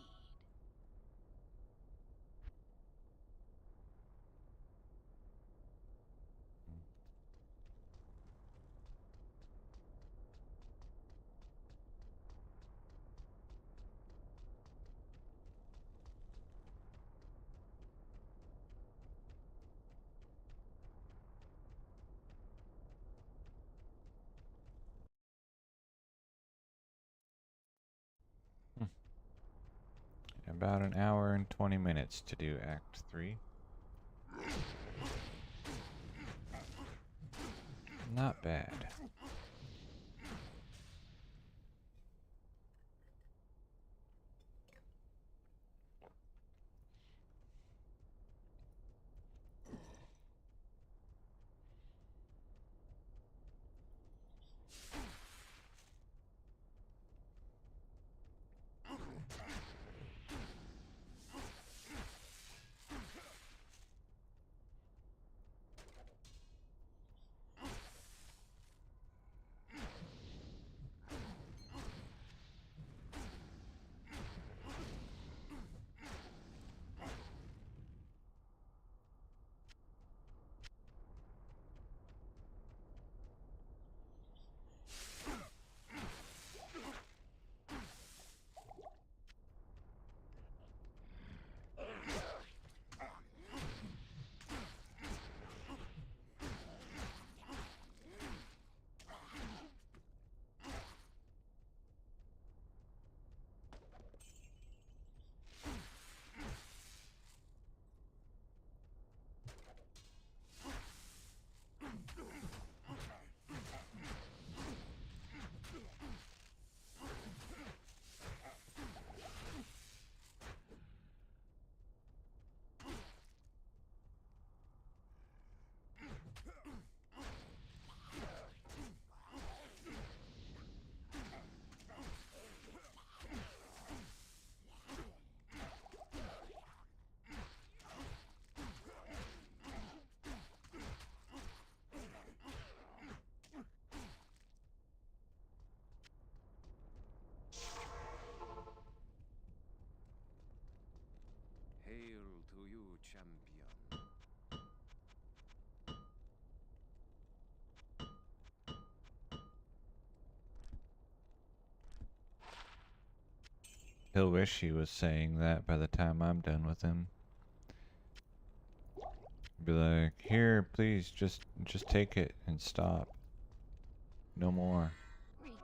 About an hour and 20 minutes to do Act 3. Not bad. champion. He'll wish he was saying that by the time I'm done with him. Be like, here, please, just take it and stop. No more. Greetings.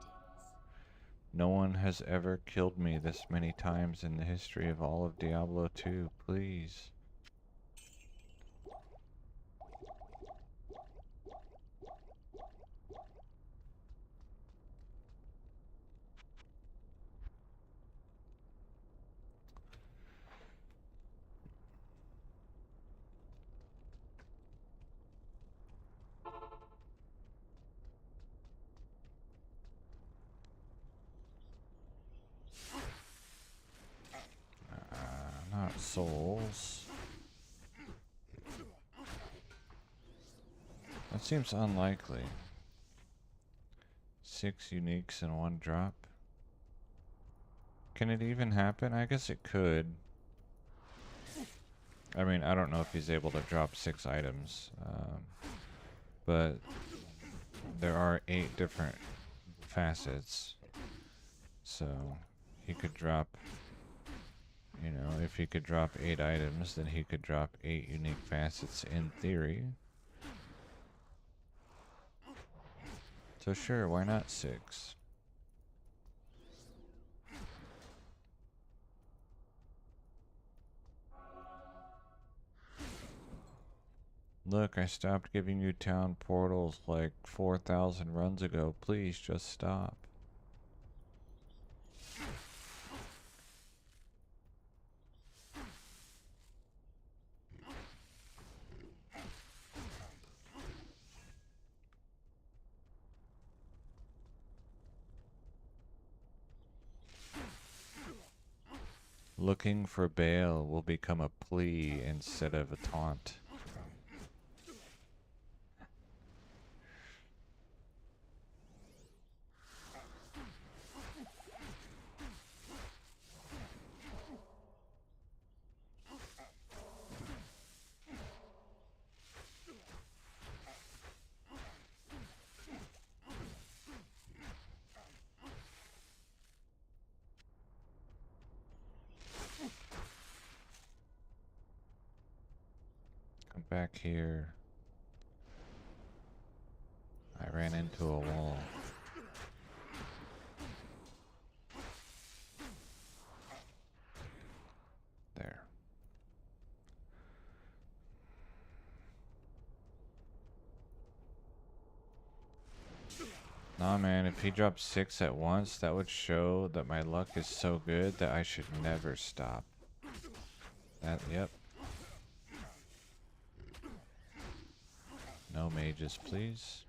No one has ever killed me this many times in the history of all of Diablo 2, please. Not souls. That seems unlikely. 6 uniques in 1 drop. Can it even happen? I guess it could. I mean, I don't know if he's able to drop 6 items. But there are 8 different facets. So he could drop, you know, if he could drop 8 items, then he could drop 8 unique facets in theory. So sure, why not 6? Look, I stopped giving you town portals like 4,000 runs ago. Please just stop. Looking for bail will become a plea instead of a taunt. Come back here. I ran into a wall. There. Nah, man, if he drops 6 at once, that would show that my luck is so good that I should never stop. Yep. No mages, please.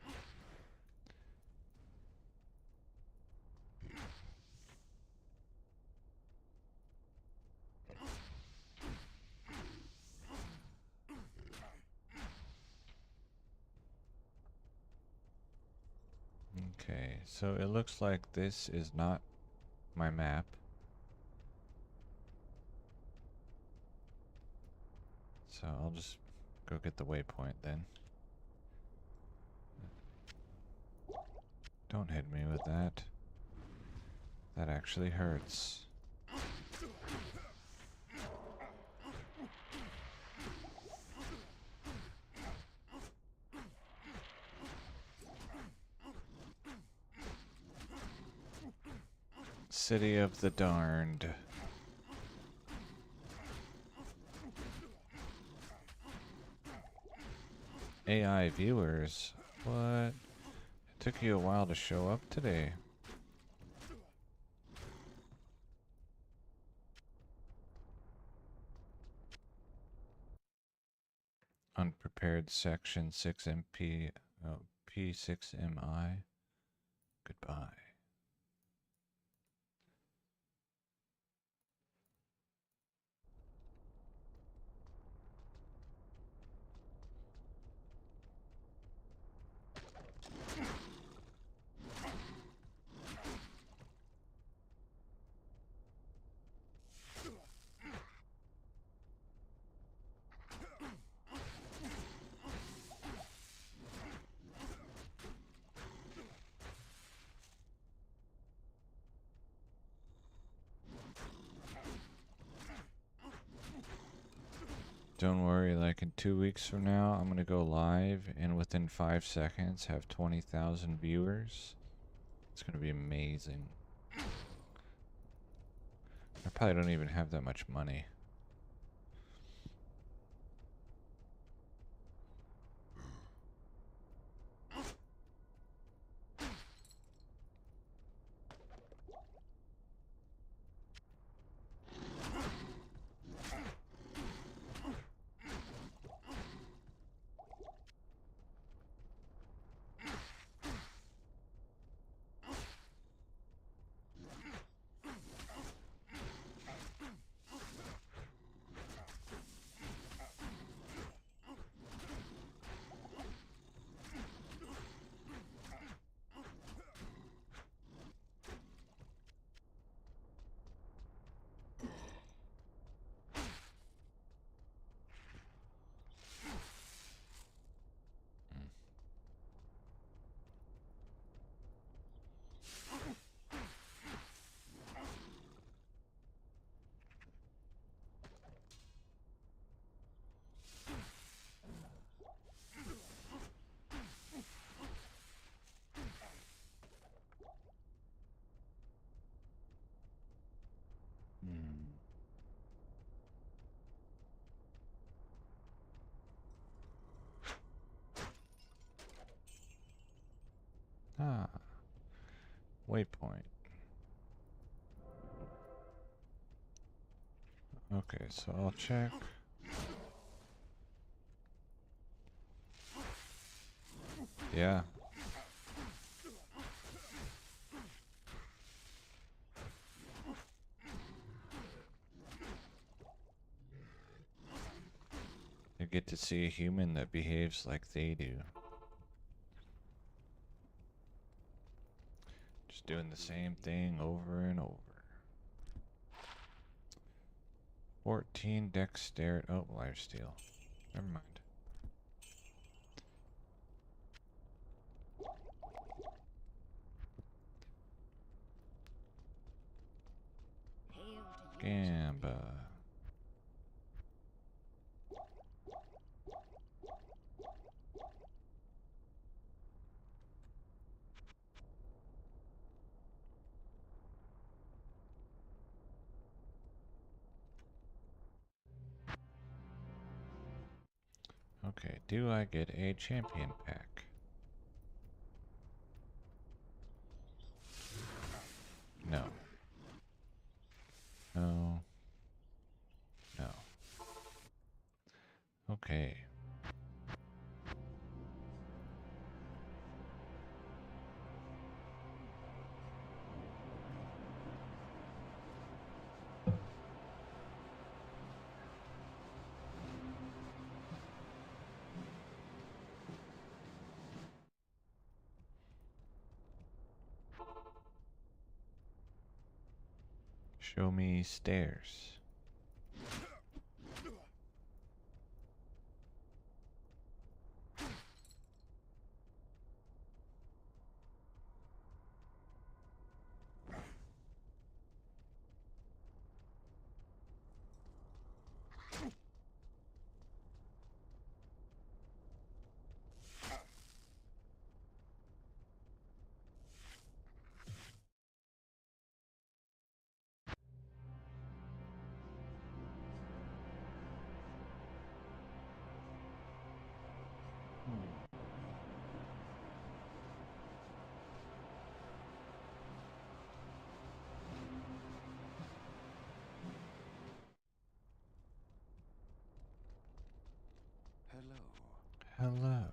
Okay, so it looks like this is not my map. So I'll just go get the waypoint then. Don't hit me with that. That actually hurts. City of the Darned. AI viewers? What? It took you a while to show up today. Unprepared section 6MP, P6MI. Goodbye. Don't worry, like in 2 weeks from now, I'm gonna go live and within 5 seconds have 20,000 viewers. It's gonna be amazing. I probably don't even have that much money. Ah, waypoint. Okay, so I'll check. Yeah. You get to see a human that behaves like they do. Just doing the same thing over and over. 14 dexterity. Oh, lifesteal. Never mind. Hail to you, Gamba. Okay, do I get a champion pack? No. No. No. Okay. Show me stairs. Hello. Hello.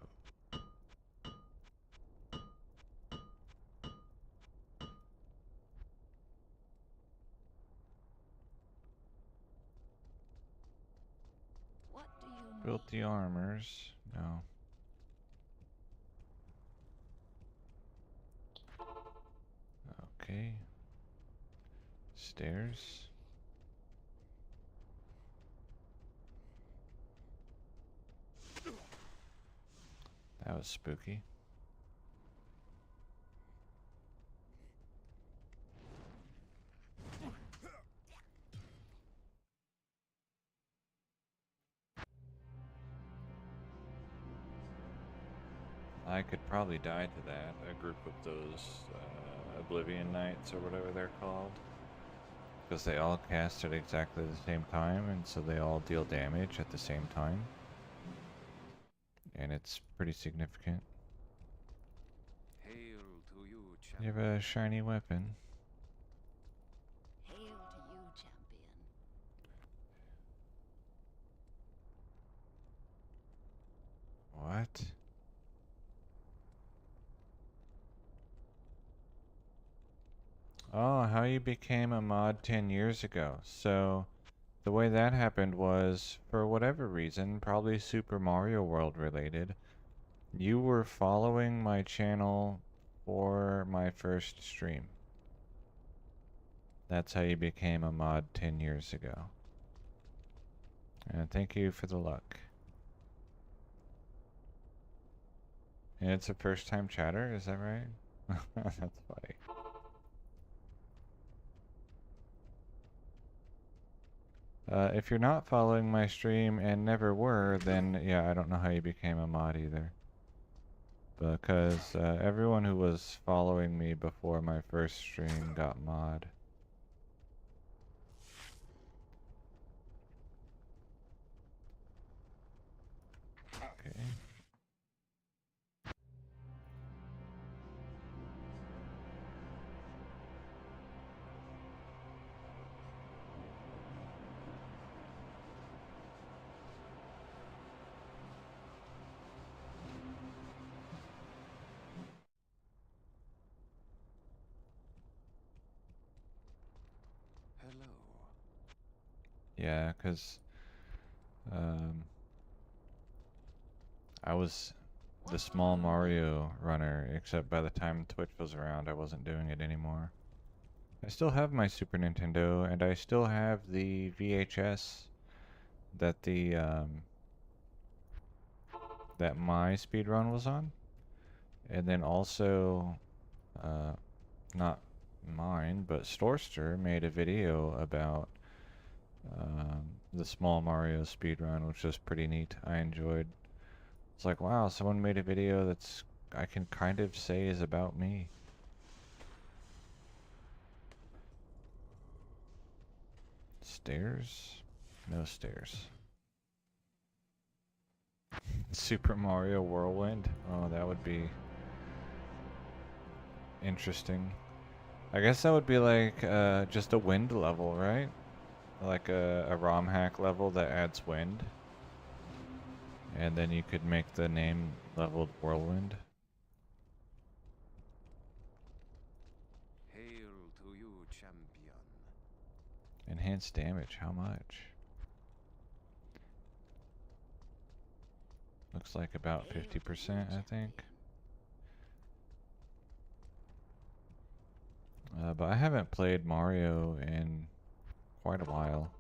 what do you Built need? the armors. No. Okay. Stairs. That was spooky. I could probably die to that. A group of those Oblivion Knights or whatever they're called. Because they all cast at exactly the same time, and so they all deal damage at the same time. And it's pretty significant. Hail to you, You have a shiny weapon. Hail to you, champion. What? Oh, how you became a mod 10 years ago. So, the way that happened was, for whatever reason, probably Super Mario World related, you were following my channel for my first stream. That's how you became a mod 10 years ago. And thank you for the luck. And it's a first time chatter, is that right? That's funny. If you're not following my stream and never were, then yeah, I don't know how you became a mod either. Because everyone who was following me before my first stream got mod. Okay. Hello. Yeah, because I was the small Mario runner, except by the time Twitch was around, I wasn't doing it anymore. I still have my Super Nintendo, and I still have the VHS that that my speedrun was on. And then also, not mine, but Storster made a video about the small Mario speedrun, which was pretty neat. I enjoyed. It's like, wow, someone made a video that's I can kind of say is about me. Stairs? No stairs. Super Mario Whirlwind? Oh, that would be interesting. I guess that would be like just a wind level, right? Like a ROM hack level that adds wind. And then you could make the name leveled Whirlwind. Hail to you, champion. Enhanced damage, how much? Looks like about Hail to you, 50%, I think. But I haven't played Mario in quite a while.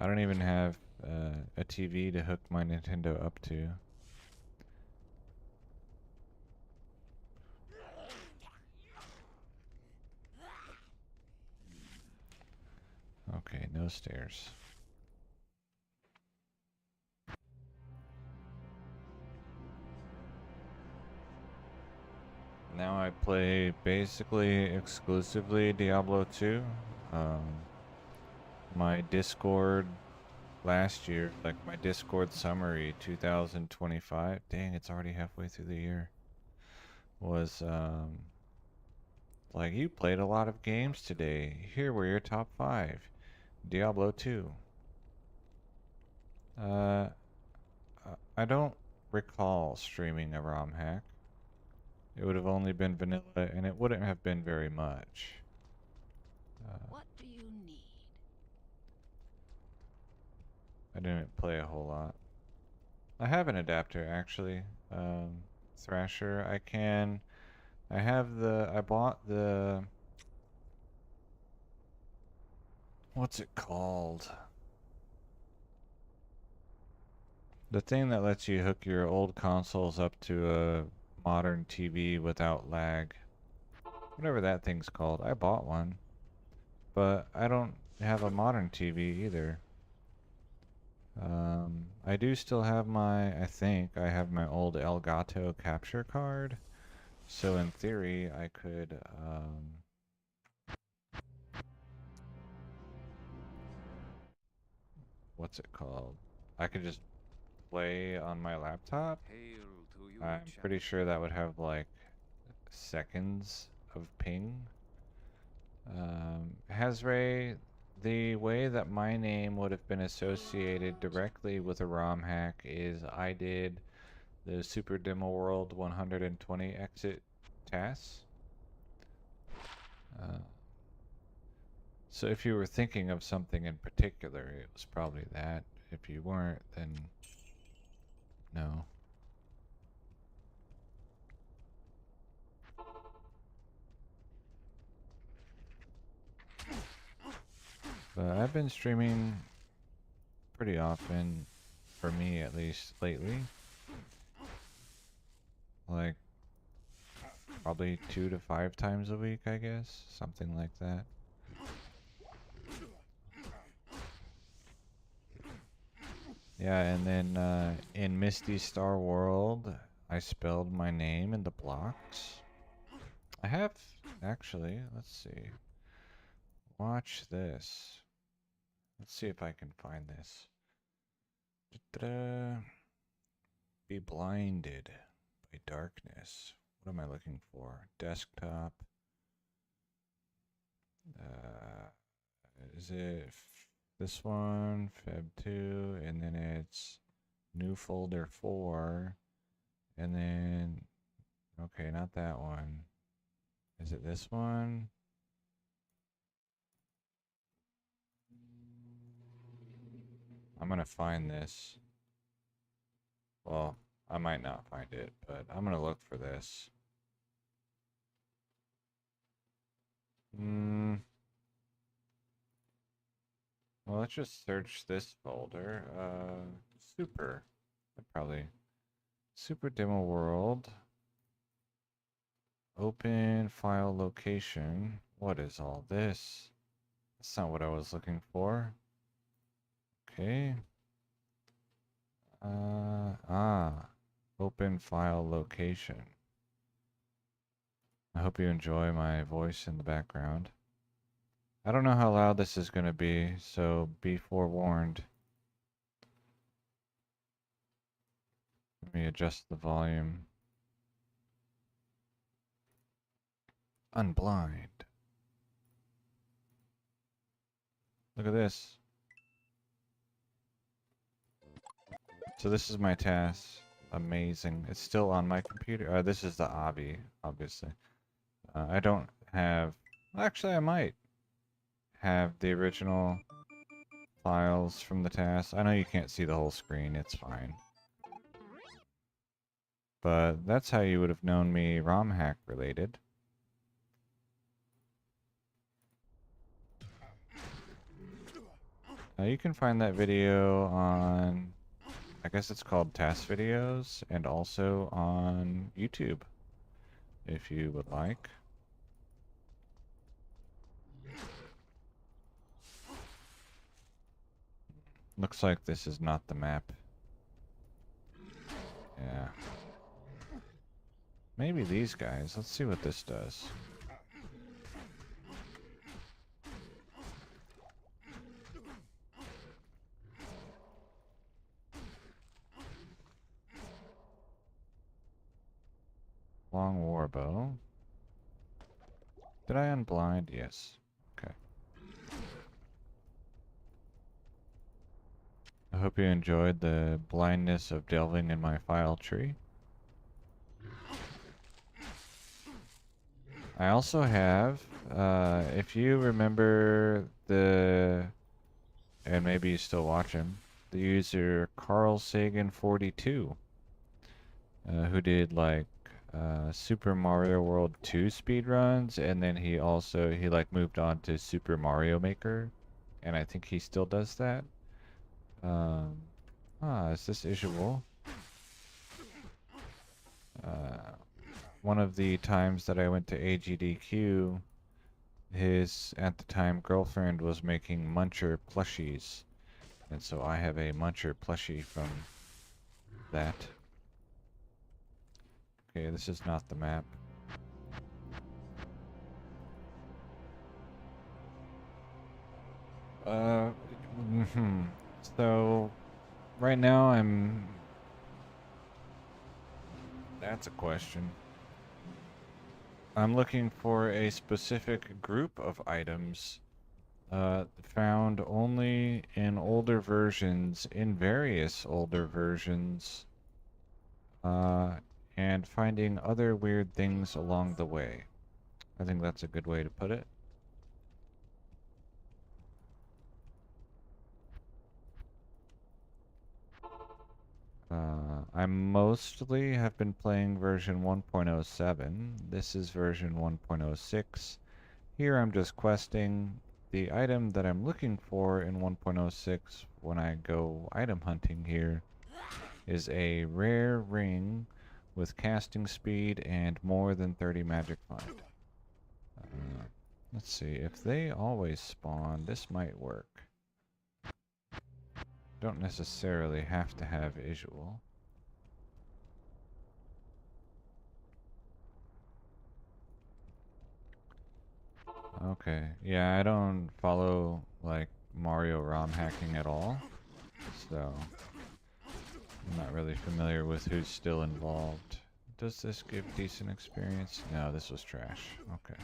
I don't even have a TV to hook my Nintendo up to. Okay, no stairs. Now I play basically exclusively Diablo 2. My Discord last year, like my Discord summary 2025, dang, it's already halfway through the year, was like, you played a lot of games today. Here were your top 5. Diablo 2. I don't recall streaming a ROM hack. It would have only been vanilla, and it wouldn't have been very much. What do you need? I didn't play a whole lot. I have an adapter, actually. Thrasher. I bought the... What's it called? The thing that lets you hook your old consoles up to a modern TV without lag. Whatever that thing's called. I bought one. But I don't have a modern TV either. I do still have I think I have my old Elgato capture card. So in theory, I could, what's it called? I could just play on my laptop. Hail to you, I'm pretty sure that would have like seconds of ping. Hazray, the way that my name would have been associated directly with a ROM hack is I did the Super Demo World 120 exit tasks. So if you were thinking of something in particular, it was probably that. If you weren't, then no. But I've been streaming pretty often, for me at least lately. Like probably 2 to 5 times a week, I guess, something like that. Yeah, and then in Misty Star World, I spelled my name in the blocks. I have, actually, let's see. Watch this. Let's see if I can find this. Da-da-da. Be blinded by darkness. What am I looking for? Desktop. Is it this one? Feb 2, and then it's new folder 4, and then, okay, not that one. Is it this one? I'm gonna find this. Well, I might not find it, but I'm gonna look for this. Well, let's just search this folder. Super. Probably. Super Demo World. Open file location. What is all this? That's not what I was looking for. Okay. Open file location. I hope you enjoy my voice in the background. I don't know how loud this is going to be, so be forewarned. Let me adjust the volume. Unblind. Look at this. So this is my task. Amazing. It's still on my computer. This is the obby, obviously. I don't have... Actually, I might have the original files from the task. I know you can't see the whole screen. It's fine. But that's how you would have known me ROM hack related. You can find that video on, I guess it's called Task Videos, and also on YouTube, if you would like. Looks like this is not the map. Yeah. Maybe these guys. Let's see what this does. Long warbow. Did I unblind? Yes. Okay. I hope you enjoyed the blindness of delving in my file tree. I also have, if you remember and maybe you still watch him, the user Carl Sagan 42, who did like Super Mario World 2 speedruns, and then he like moved on to Super Mario Maker, and I think he still does that. Is this Isual? One of the times that I went to AGDQ, his, at the time, girlfriend was making Muncher plushies. And so I have a Muncher plushie from that. Okay, this is not the map. Mhm. So, right now I'm... That's a question. I'm looking for a specific group of items found only in older versions, in various older versions, and finding other weird things along the way. I think that's a good way to put it. I mostly have been playing version 1.07. This is version 1.06. Here I'm just questing. The item that I'm looking for in 1.06 when I go item hunting here is a rare ring with casting speed and more than 30 magic find. Let's see, if they always spawn, this might work. Don't necessarily have to have visual. Okay, yeah, I don't follow like Mario ROM hacking at all, so I'm not really familiar with who's still involved. Does this give decent experience? No, this was trash. Okay.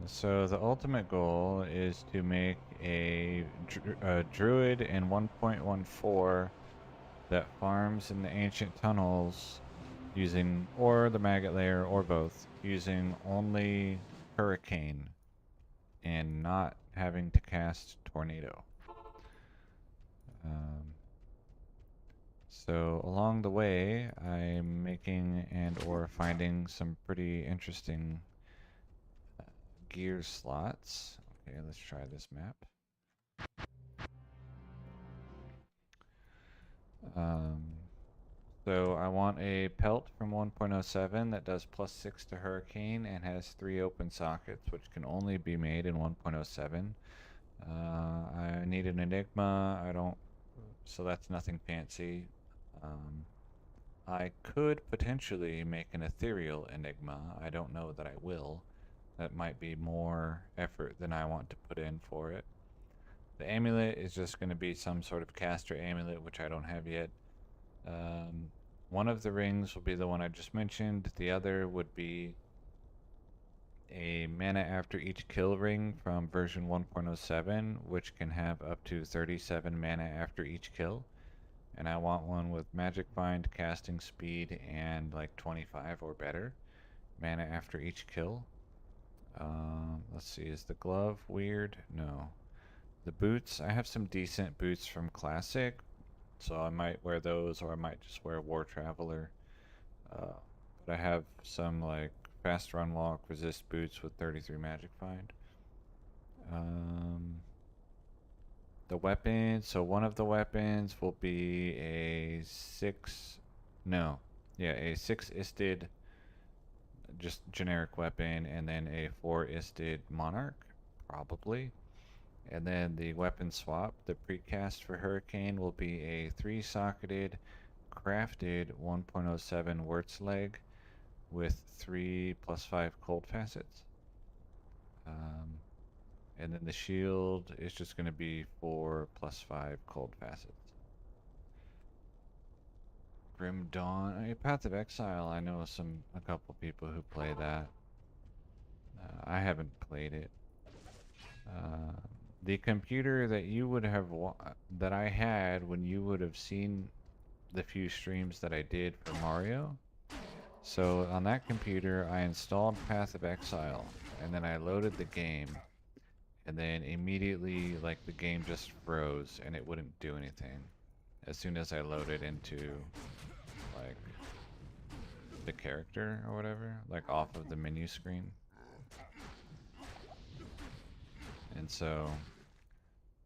So the ultimate goal is to make a druid in 1.14 that farms in the ancient tunnels using, or the maggot layer, or both, using only hurricane and not having to cast tornado. So along the way, I'm making and or finding some pretty interesting gear slots. Okay, let's try this map. Um, so I want a pelt from 1.07 that does +6 to hurricane and has 3 open sockets, which can only be made in 1.07. I need an enigma. I don't, so that's nothing fancy. I could potentially make an ethereal enigma. I don't know that I will. That might be more effort than I want to put in for it. The amulet is just going to be some sort of caster amulet, which I don't have yet. One of the rings will be the one I just mentioned. The other would be a mana after each kill ring from version 1.07, which can have up to 37 mana after each kill. And I want one with magic find, casting speed, and like 25 or better mana after each kill. Let's see, is the glove weird? No. The boots, I have some decent boots from Classic, so I might wear those, or I might just wear War Traveler. But I have some like fast run walk resist boots with 33 magic find. The weapons, so one of the weapons will be a 6 isted just generic weapon, and then a 4 isted monarch, probably. And then the weapon swap, the precast for Hurricane will be a 3-socketed crafted 1.07 Wirtz leg with 3 +5 cold facets. And then the shield is just going to be 4 +5 cold facets. Grim Dawn, Path of Exile. I know a couple people who play that. I haven't played it. The computer that you would have that I had when you would have seen the few streams that I did for Mario. So on that computer, I installed Path of Exile, and then I loaded the game, and then immediately, like, the game just froze, and it wouldn't do anything as soon as I loaded into, like, the character or whatever, like, off of the menu screen. And so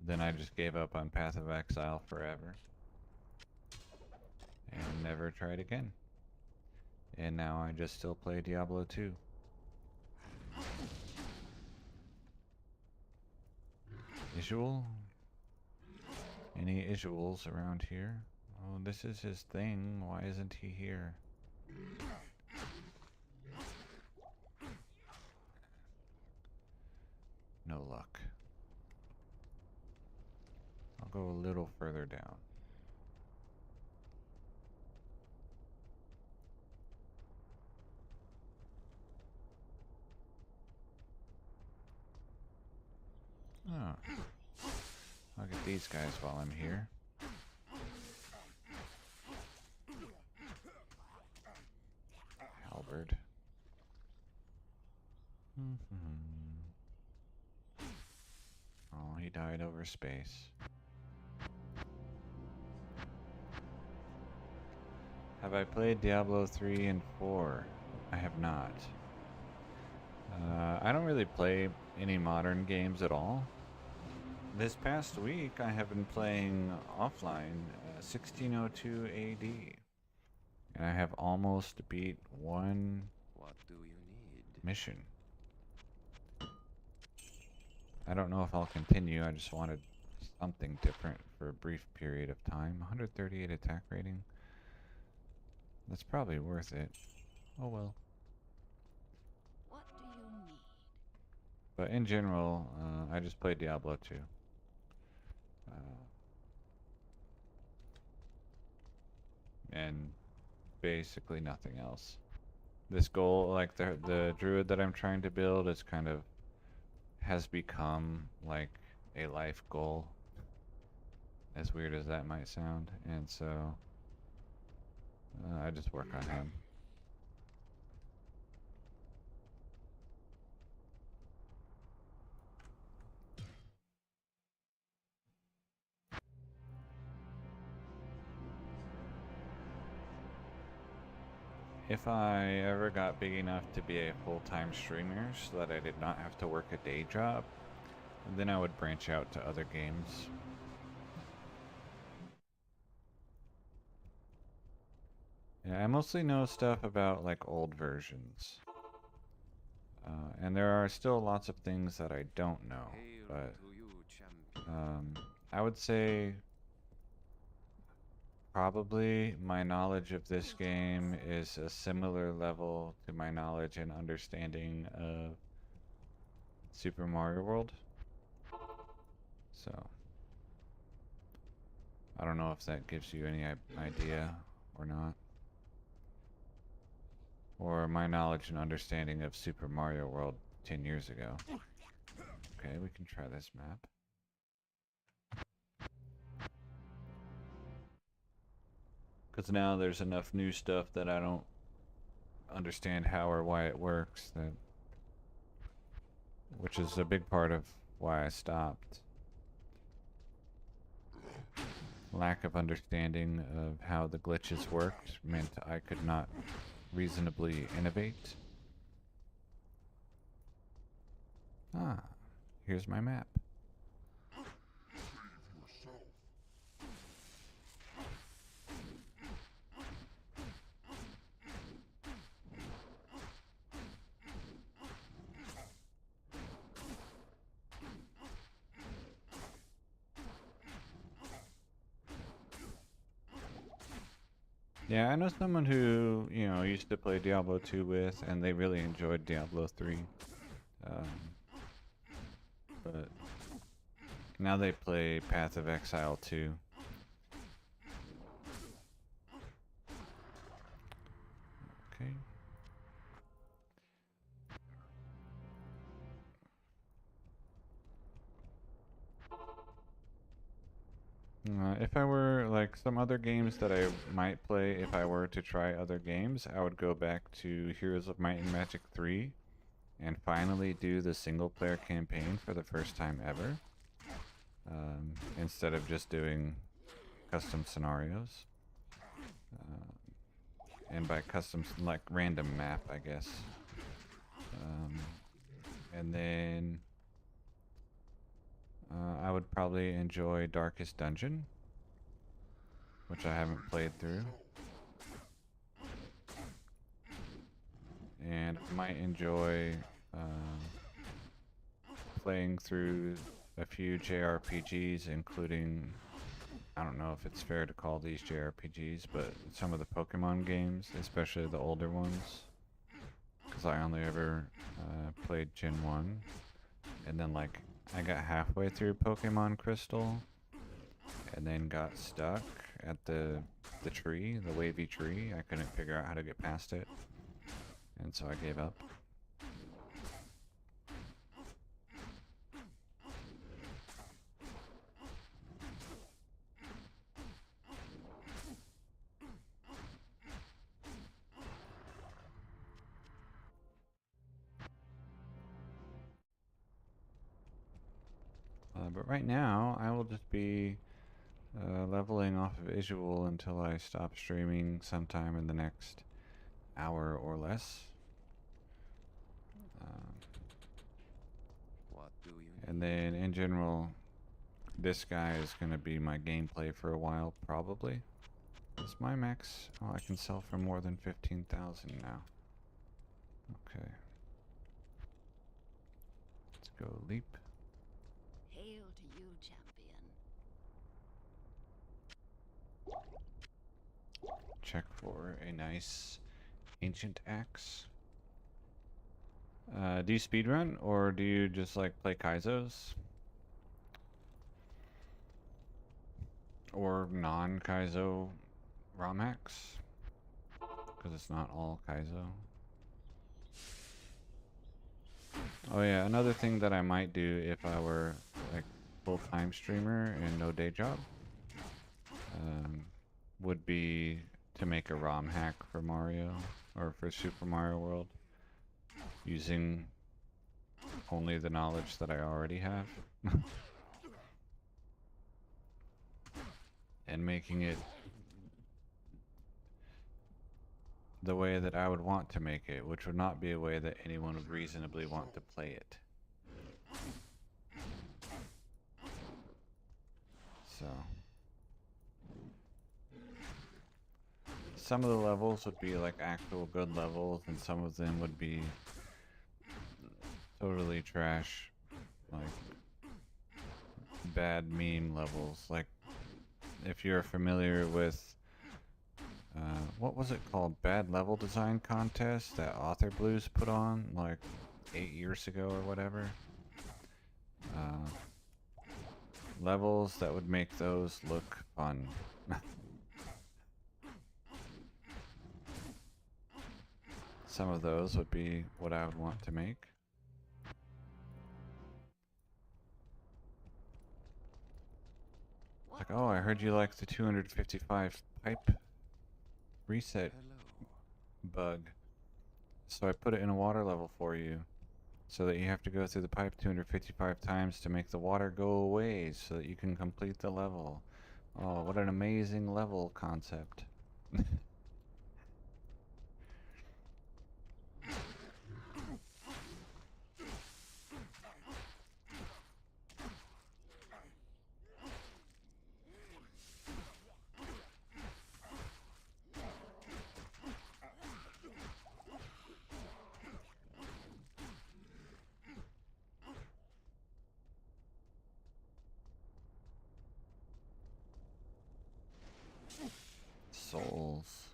then I just gave up on Path of Exile forever. and never tried again. And now I just still play Diablo 2. Isual? Any Isuals around here? Oh, this is his thing. Why isn't he here? No luck. I'll go a little further down. Oh. I'll get these guys while I'm here. Halberd. Oh, he died over space. Have I played Diablo 3 and 4? I have not. I don't really play any modern games at all. This past week, I have been playing offline 1602 AD. And I have almost beat one What do you need? mission. I don't know if I'll continue. I just wanted something different for a brief period of time. 138 attack rating. That's probably worth it. Oh well. What do you need? But in general, I just play Diablo 2. And basically nothing else. This goal, like the druid that I'm trying to build, is kind of has become like a life goal. As weird as that might sound, and so I just work on him. If I ever got big enough to be a full-time streamer so that I did not have to work a day job, then I would branch out to other games. Yeah, I mostly know stuff about like old versions. And there are still lots of things that I don't know, Hail but to you, champion. I would say probably my knowledge of this game is a similar level to my knowledge and understanding of Super Mario World. So, I don't know if that gives you any idea or not. Or my knowledge and understanding of Super Mario World 10 years ago. Okay, we can try this map. Because now there's enough new stuff that I don't understand how or why it works, that, which is a big part of why I stopped. Lack of understanding of how the glitches worked meant I could not reasonably innovate. Ah, here's my map. Yeah, I know someone who, you know, used to play Diablo 2 with, and they really enjoyed Diablo 3. But now they play Path of Exile 2. Okay. If I were, like, some other games that I might play if I were to try other games, I would go back to Heroes of Might and Magic 3 and finally do the single player campaign for the first time ever, instead of just doing custom scenarios. And by custom, like random map, I guess. And then I would probably enjoy Darkest Dungeon, which I haven't played through. and I might enjoy playing through a few JRPGs, including, I don't know if it's fair to call these JRPGs, but some of the Pokemon games, especially the older ones, because I only ever played Gen 1, and then like I got halfway through Pokemon Crystal, and then got stuck at the tree, the wavy tree. I couldn't figure out how to get past it, and so I gave up. But right now, I will just be leveling off of visual until I stop streaming sometime in the next hour or less. What do you And need? then in general, this guy is going to be my gameplay for a while, probably. Is my max? Oh, I can sell for more than 15,000 now. Okay. Let's go leap. Hail to you, champion. Check for a nice ancient axe. Do you speedrun or do you just like play Kaizos? Or non-Kaizo ROM hacks? Because it's not all Kaizo. Oh yeah, another thing that I might do if I were like full-time streamer and no day job would be to make a ROM hack for Mario or for Super Mario World using only the knowledge that I already have and making it the way that I would want to make it, which would not be a way that anyone would reasonably want to play it. So some of the levels would be like actual good levels, and some of them would be totally trash, like bad meme levels. Like if you're familiar with what was it called? Bad level design contest that Author Blues put on like 8 years ago or whatever. Levels that would make those look fun. Some of those would be what I would want to make. What Like, oh, I heard you like the 255 pipe reset Hello. bug. So I put it in a water level for you. So that you have to go through the pipe 255 times to make the water go away so that you can complete the level. Oh, what an amazing level concept. Souls.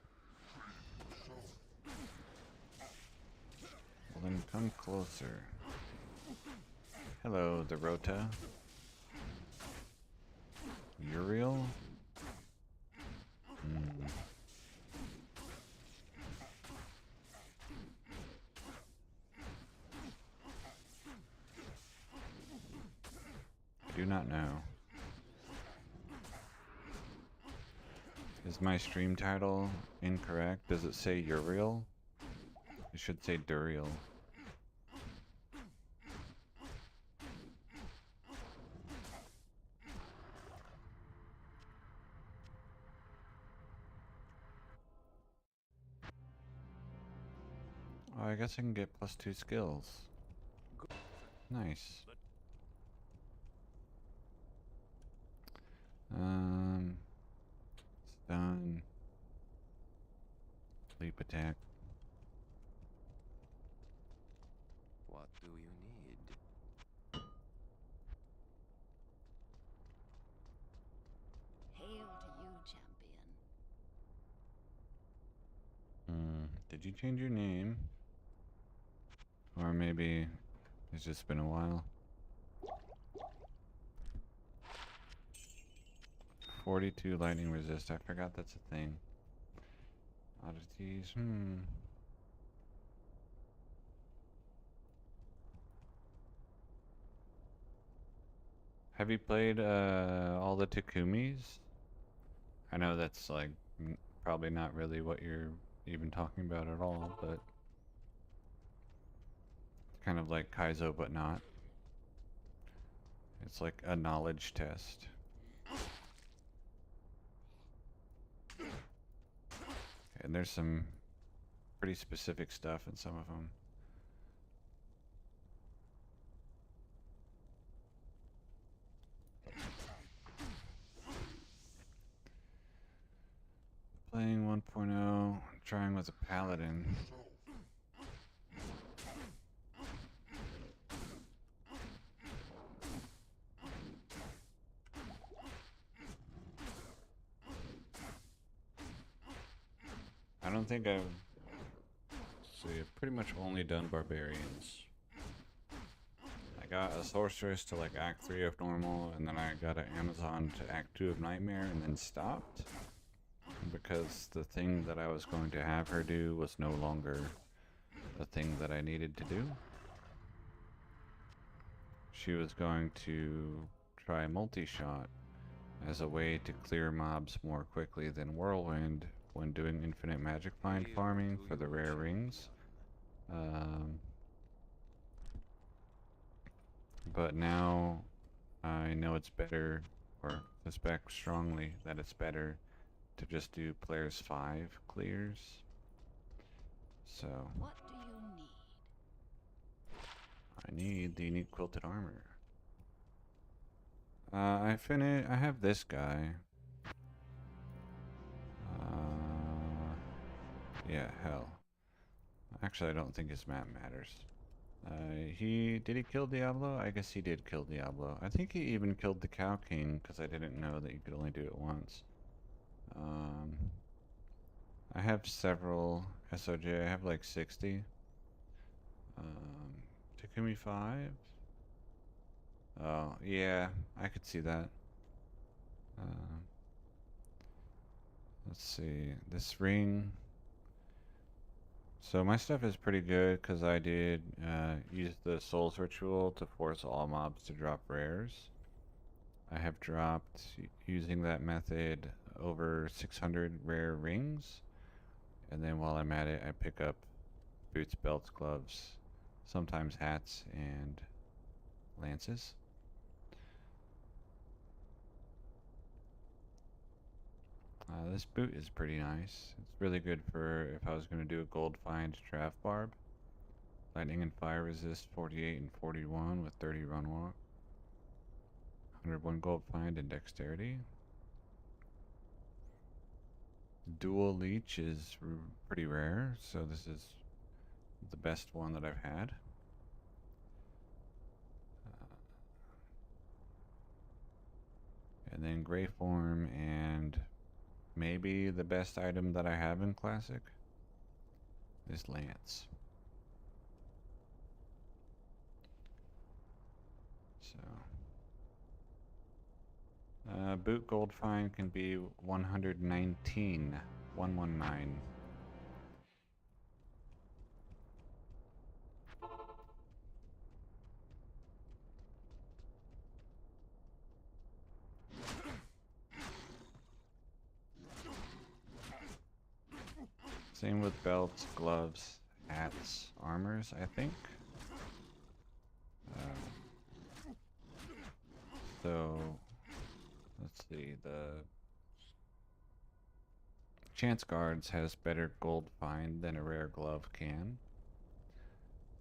Well then come closer. Hello, Dorota. Uriel? I do not know. Is my stream title incorrect? Does it say Uriel? It should say Duriel. Oh, I guess I can get +2 skills. Nice. Stun. Leap attack. do you need? Hail to you, champion. Did you change your name? Or maybe it's just been a while. 42 lightning resist. I forgot that's a thing. Oddities. Have you played all the Takumis? I know that's like probably not really what you're even talking about at all, but it's kind of like Kaizo, but not. It's like a knowledge test. And there's some pretty specific stuff in some of them. Playing 1.0, trying with a paladin. I don't think I've pretty much only done barbarians. I got a sorceress to like Act 3 of normal, and then I got an Amazon to Act 2 of nightmare, and then stopped. Because the thing that I was going to have her do was no longer the thing that I needed to do. She was going to try multi-shot as a way to clear mobs more quickly than Whirlwind when doing infinite magic find farming for the rare rings. But now I know it's better, or suspect strongly that it's better to just do players 5 clears. So What do you need? I need the unique quilted armor. I have this guy. Yeah, hell. Actually, I don't think his map matters. Did he kill Diablo? I guess he did kill Diablo. I think he even killed the Cow King, because I didn't know that you could only do it once. I have several SOJ. I have like 60. Takumi 5. Oh, yeah, I could see that. Let's see. This ring. So my stuff is pretty good because I did use the Souls Ritual to force all mobs to drop rares. I have dropped, using that method, over 600 rare rings. And then while I'm at it, I pick up boots, belts, gloves, sometimes hats, and lances. This boot is pretty nice. It's really good for if I was going to do a gold find Trav Barb. Lightning and fire resist 48 and 41 with 30 run walk. 101 gold find and dexterity. Dual leech is pretty rare, so this is the best one that I've had. And then gray form, and maybe the best item that I have in classic is lance. So boot gold find can be 119. 119. Same with belts, gloves, hats, armors, I think. So, let's see, the Chance Guards has better gold find than a rare glove can.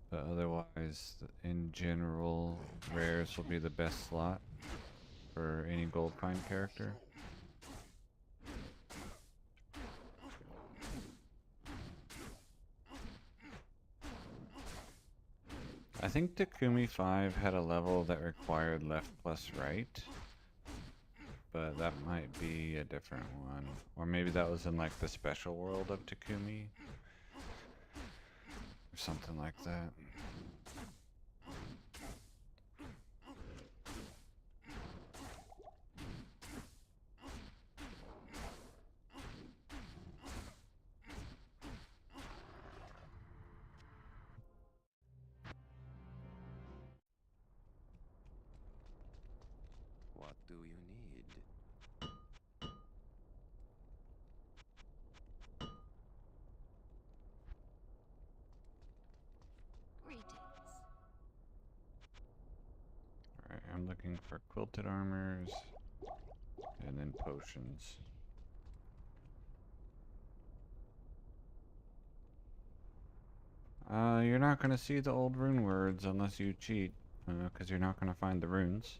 But otherwise, in general, rares will be the best slot for any gold find character. I think Takumi 5 had a level that required left plus right, but that might be a different one. Or maybe that was in like the special world of Takumi, or something like that. What do you need? Greetings. Alright, I'm looking for quilted armors and then potions. You're not gonna see the old rune words unless you cheat, because you're not gonna find the runes.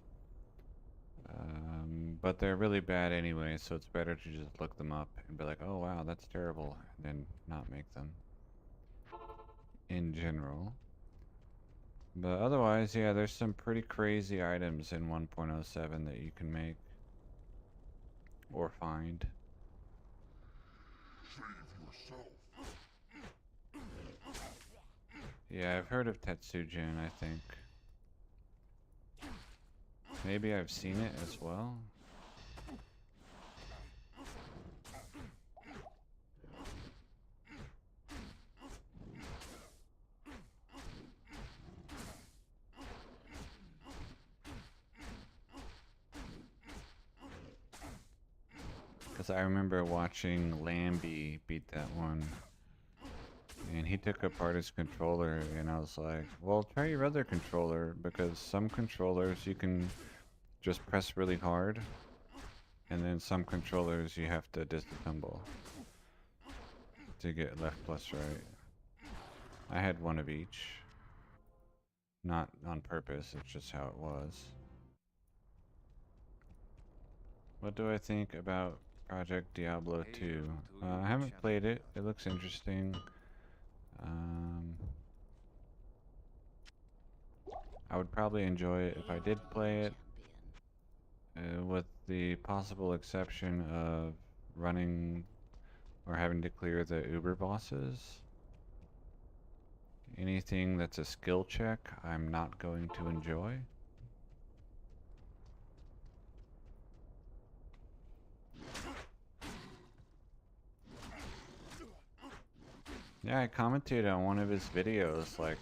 But they're really bad anyway, so it's better to just look them up and be like, oh wow, that's terrible, and then not make them. In general. But otherwise, yeah, there's some pretty crazy items in 1.07 that you can make. Or find. Yeah, I've heard of Tetsujin, I think. Maybe I've seen it as well. Because I remember watching Lambie beat that one. And he took apart his controller, and I was like, well, try your other controller, because some controllers you can just press really hard, and then some controllers you have to disassemble to get left plus right. I had one of each. Not on purpose, it's just how it was. What do I think about Project Diablo 2? I haven't played it. It looks interesting. I would probably enjoy it if I did play it, with the possible exception of running or having to clear the Uber bosses. Anything that's a skill check, I'm not going to enjoy. Yeah, I commented on one of his videos, like,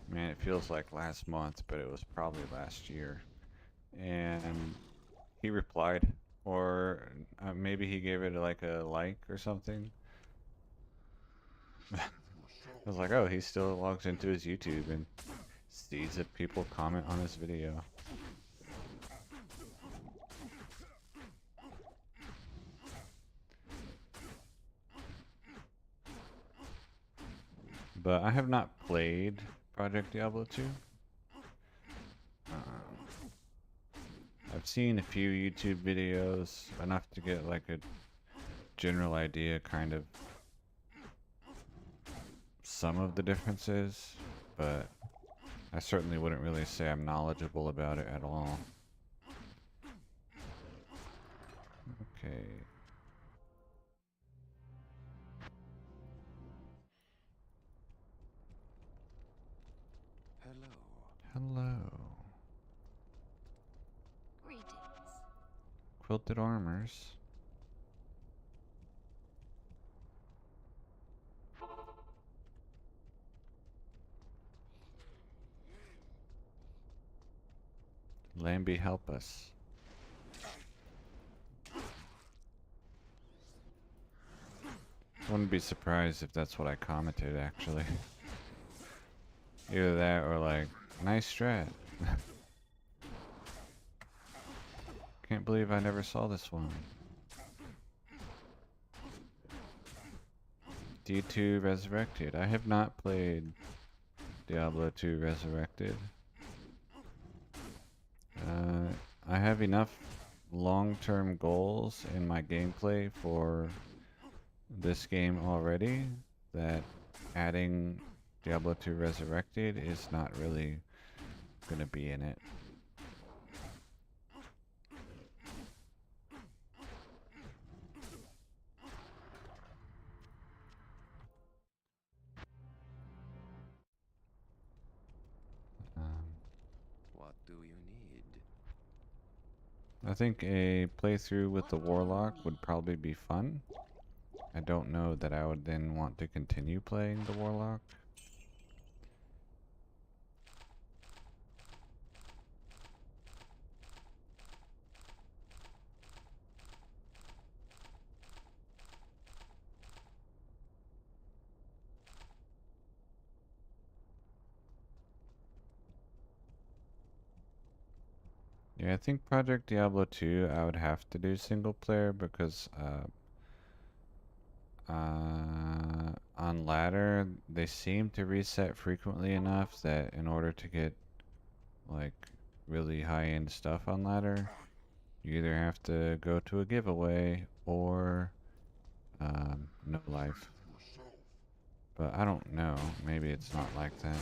man, it feels like last month, but it was probably last year. And he replied, or maybe he gave it like a like or something. I was like, oh, he still logs into his YouTube and sees if people comment on his video. But I have not played Project Diablo 2. I've seen a few YouTube videos, enough to get like a general idea, kind of some of the differences, but I certainly wouldn't really say I'm knowledgeable about it at all. Okay. Hello. Hello. Greetings. Quilted armors. Lambie, help us. Wouldn't be surprised if that's what I commented, actually. Either that or like, nice strat. Can't believe I never saw this one. D2 Resurrected. I have not played Diablo 2 Resurrected. I have enough long-term goals in my gameplay for this game already that adding Diablo 2 Resurrected is not really gonna be in it. What do you need? I think a playthrough with the Warlock would probably be fun. I don't know that I would then want to continue playing the Warlock. Yeah, I think Project Diablo 2 I would have to do single player because on ladder they seem to reset frequently enough that in order to get like really high-end stuff on ladder, you either have to go to a giveaway or no life. But I don't know. Maybe it's not like that.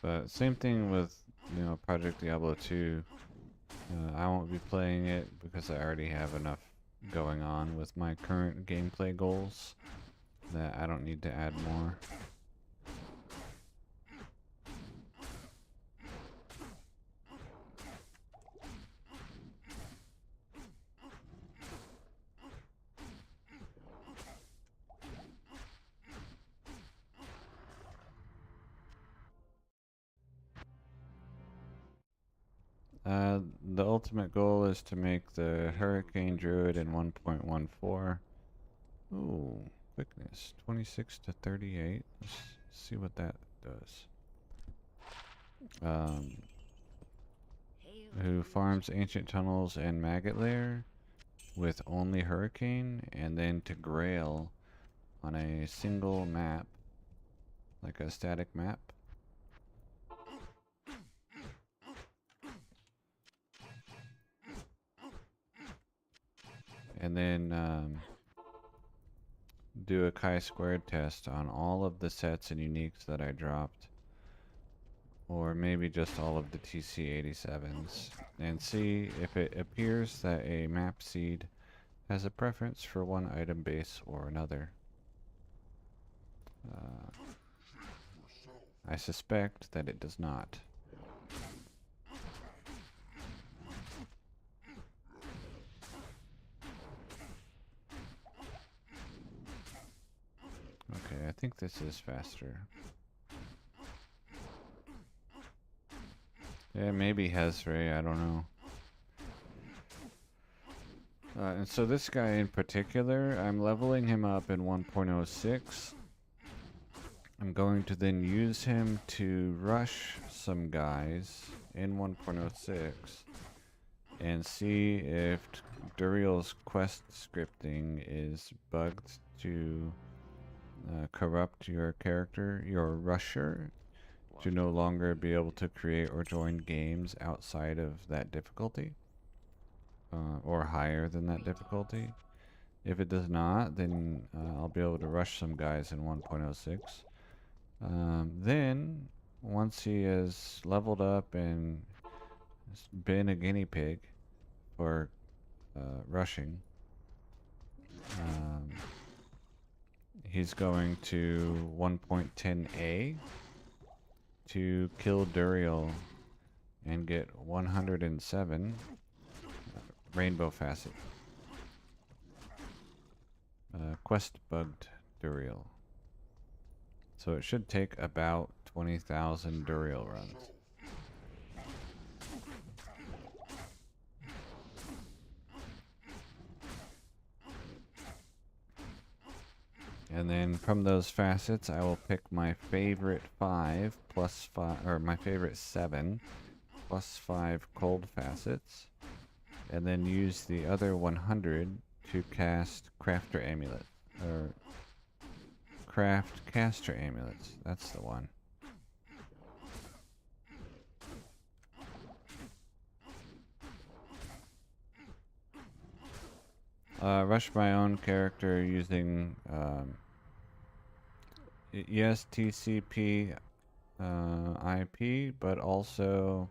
But same thing with, you know, Project Diablo 2. I won't be playing it because I already have enough going on with my current gameplay goals that I don't need to add more. The ultimate goal is to make the Hurricane Druid in 1.14. Ooh, quickness 26 to 38. Let's see what that does. Who farms ancient tunnels and maggot lair with only Hurricane, and then to Grail on a single map, like a static map. And then do a chi-squared test on all of the sets and uniques that I dropped, or maybe just all of the TC87s, and see if it appears that a map seed has a preference for one item base or another. I suspect that it does not. Okay, I think this is faster. Yeah, maybe Hezray, I don't know. And so this guy in particular, I'm leveling him up in 1.06. I'm going to then use him to rush some guys in 1.06 and see if Duriel's quest scripting is bugged to corrupt your character, your rusher, to no longer be able to create or join games outside of that difficulty, or higher than that difficulty. If it does not, then I'll be able to rush some guys in 1.06. Then, once he has leveled up and been a guinea pig for rushing, he's going to 1.10a to kill Duriel and get 107 rainbow facet. Quest bugged Duriel. So it should take about 20,000 Duriel runs. And then from those facets, I will pick my favorite 5 plus 5, or my favorite 7 plus 5 cold facets, and then use the other 100 to cast Crafter Amulet, or Craft Caster Amulets. That's the one. rush my own character using yes TCP IP, but also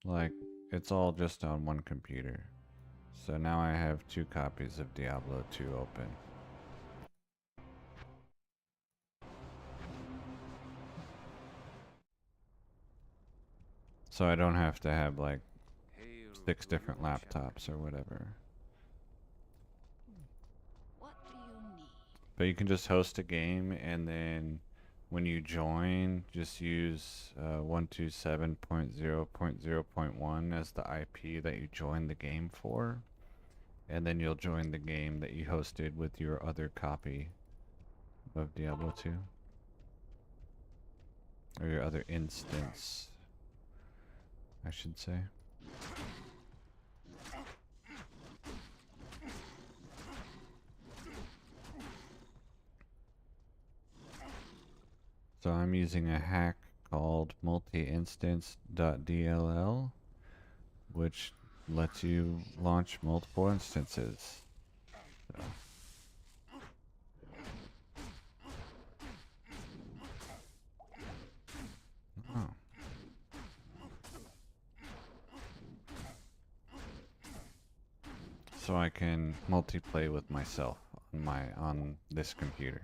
like it's all just on one computer. So now I have 2 copies of Diablo 2 open. So I don't have to have like Hail 6 to different your laptops or whatever. What do you need? But you can just host a game, and then when you join, just use 127.0.0.1 as the IP that you joined the game for. And then you'll join the game that you hosted with your other copy of Diablo 2. Or your other instance, I should say. So I'm using a hack called multi-instance.dll, which lets you launch multiple instances. So. Oh. So I can multiplay with myself on this computer.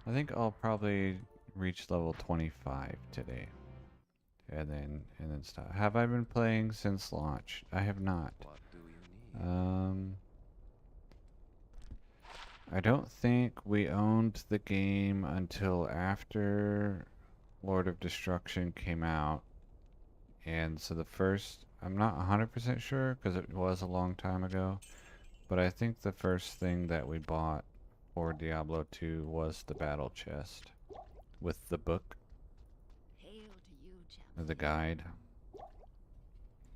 I think I'll probably reach level 25 today. And then stop. Have I been playing since launch? I have not. What do you need? I don't think we owned the game until after Lord of Destruction came out. And so the first, I'm not 100% sure because it was a long time ago, but I think the first thing that we bought for Diablo 2 was the battle chest with the book, Hail to you, or the champion. guide.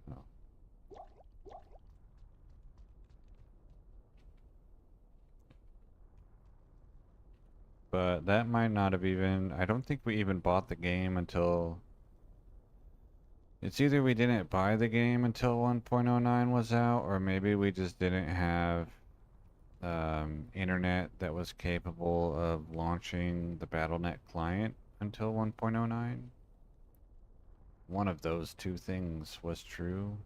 Oh. But that might not have even, I don't think we even bought the game until, it's either we didn't buy the game until 1.09 was out, or maybe we just didn't have internet that was capable of launching the BattleNet client until 1.09. One of those 2 things was true.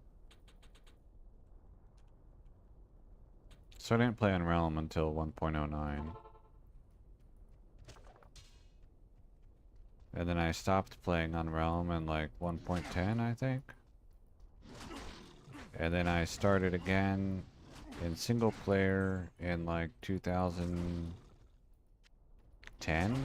So I didn't play on Realm until 1.09. And then I stopped playing on Realm in like 1.10, I think. And then I started again in single player in like 2010.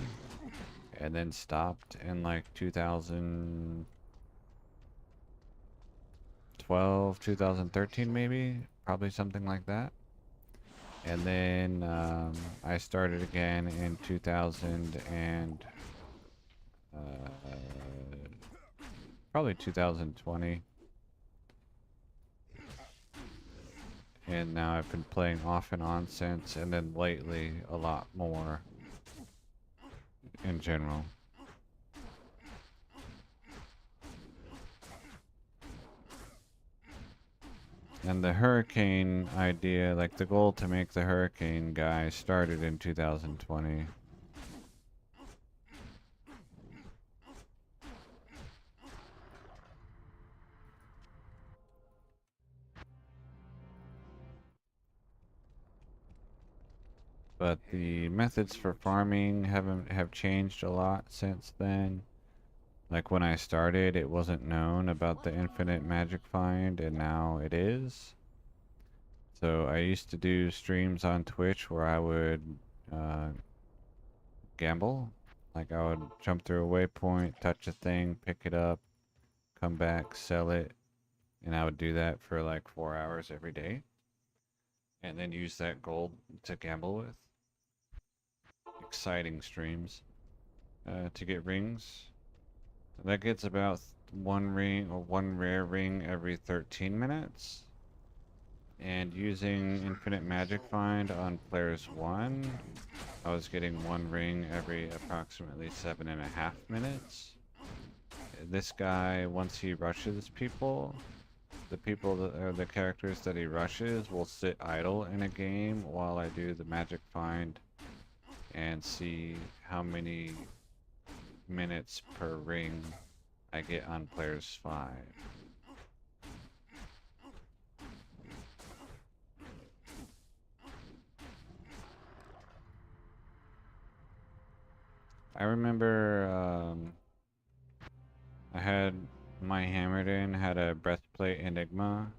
And then stopped in like 2012, 2013 maybe. Probably something like that. And then I started again in 2000 and probably 2020. And now I've been playing off and on since, and then lately a lot more in general. And the hurricane idea, like the goal to make the hurricane guy, started in 2020. But the methods for farming have changed a lot since then. Like when I started, it wasn't known about the infinite magic find, and now it is. So I used to do streams on Twitch where I would gamble. Like I would jump through a waypoint, touch a thing, pick it up, come back, sell it, and I would do that for like 4 hours every day. And then use that gold to gamble with. Exciting streams. To get rings. That gets about one ring or one rare ring every 13 minutes. And using Infinite Magic Find on players 1, I was getting one ring every approximately 7.5 minutes. This guy, once he rushes people, the people that are the characters that he rushes will sit idle in a game while I do the Magic Find and see how many minutes per ring I get on players 5. I remember I had my Hammered In had a Breastplate Enigma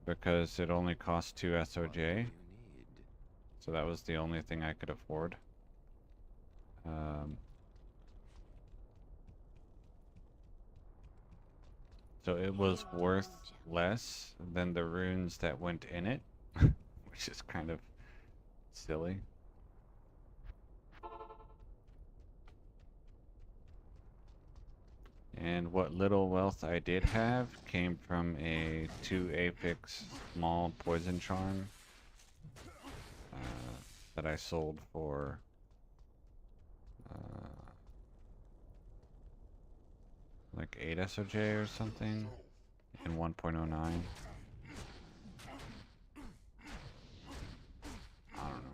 because it only cost 2 What do SOJ, you need? so that was the only thing I could afford. So it was worth less than the runes that went in it, which is kind of silly. And what little wealth I did have came from a 2 Apex small poison charm that I sold for like 8 SOJ or something in 1.09. I don't know.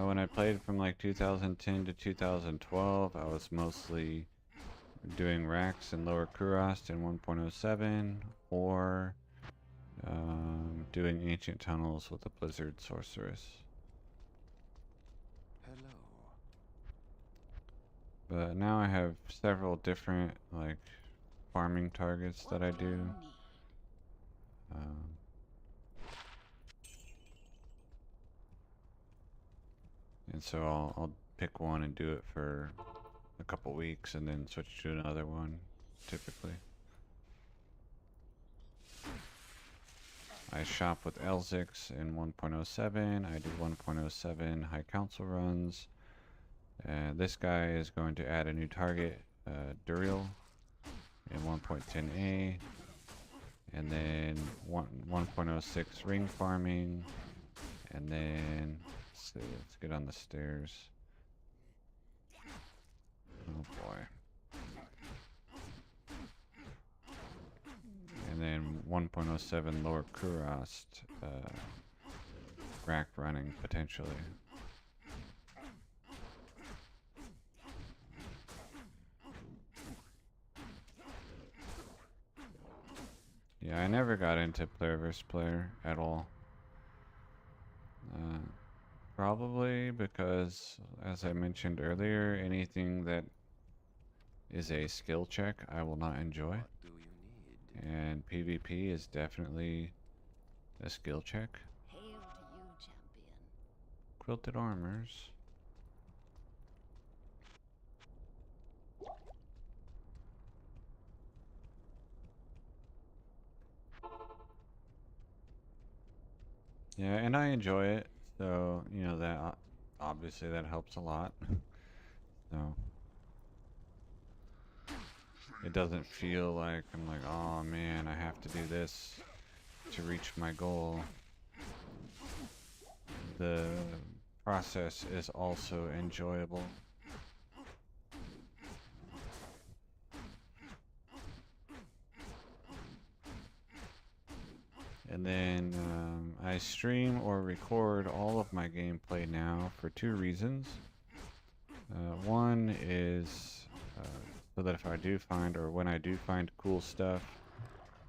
When I played from like 2010 to 2012, I was mostly doing racks in Lower Kurast in 1.07 or doing Ancient Tunnels with a Blizzard Sorceress. Hello. But now I have several different like farming targets that I do. And so I'll pick one and do it for a couple weeks and then switch to another one, typically. I shop with Elzix in 1.07. I do 1.07 High Council runs. This guy is going to add a new target, Duriel, in 1.10a. And then 1.06 ring farming. And then, let's see, let's get on the stairs. Oh boy. And then 1.07 Lower Kurast, rack running potentially. Yeah, I never got into player versus player at all. Probably because, as I mentioned earlier, anything that is a skill check I will not enjoy. What do you need? And PvP is definitely a skill check. Hail to you, champion. Quilted armors. Yeah, and I enjoy it, so, you know, that obviously that helps a lot. So it doesn't feel like I'm like, oh man, I have to do this to reach my goal. The process is also enjoyable. And then I stream or record all of my gameplay now for 2 reasons. One is so that if I do find, or when I do find cool stuff,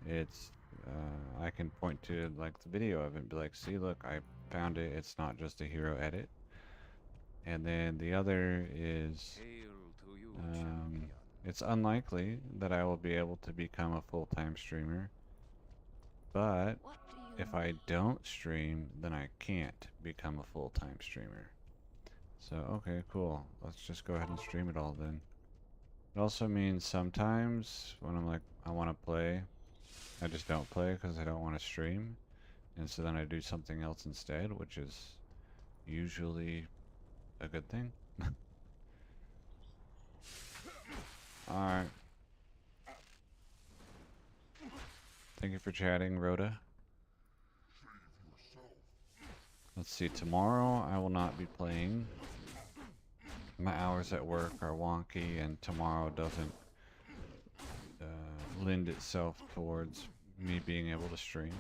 it's I can point to like the video of it and be like, see, look, I found it. It's not just a hero edit. And then the other is Hail to you, champion. it's unlikely that I will be able to become a full-time streamer. But What do you if I don't stream, then I can't become a full-time streamer. So, okay, cool. Let's just go ahead and stream it all then. It also means sometimes when I'm like, I want to play, I just don't play because I don't want to stream. And so then I do something else instead, which is usually a good thing. Alright. Thank you for chatting, Rhoda. Let's see, tomorrow I will not be playing. My hours at work are wonky, and tomorrow doesn't lend itself towards me being able to stream.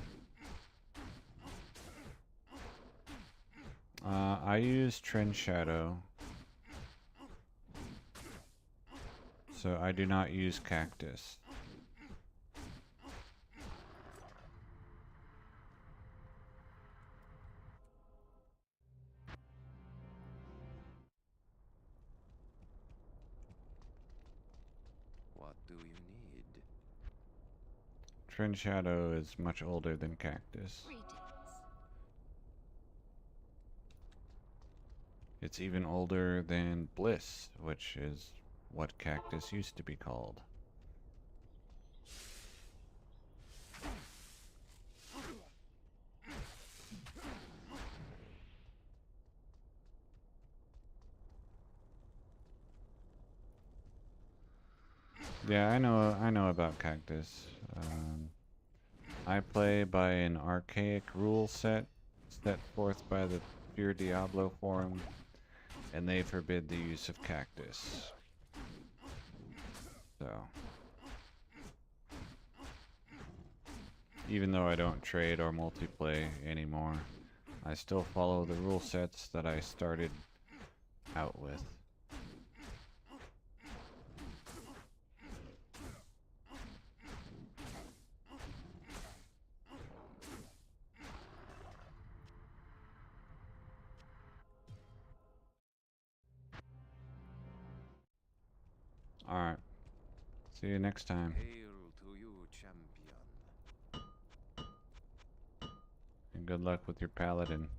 I use Trend Shadow, so I do not use Cactus. What do you need? Trend Shadow is much older than Cactus. Greetings. It's even older than Bliss, which is what Cactus used to be called. Yeah, I know about Cactus. I play by an archaic rule set forth by the Pure Diablo forum, and they forbid the use of Cactus. So, even though I don't trade or multiplay anymore, I still follow the rule sets that I started out with. Alright. See you next time. Hail to you, champion. And good luck with your paladin.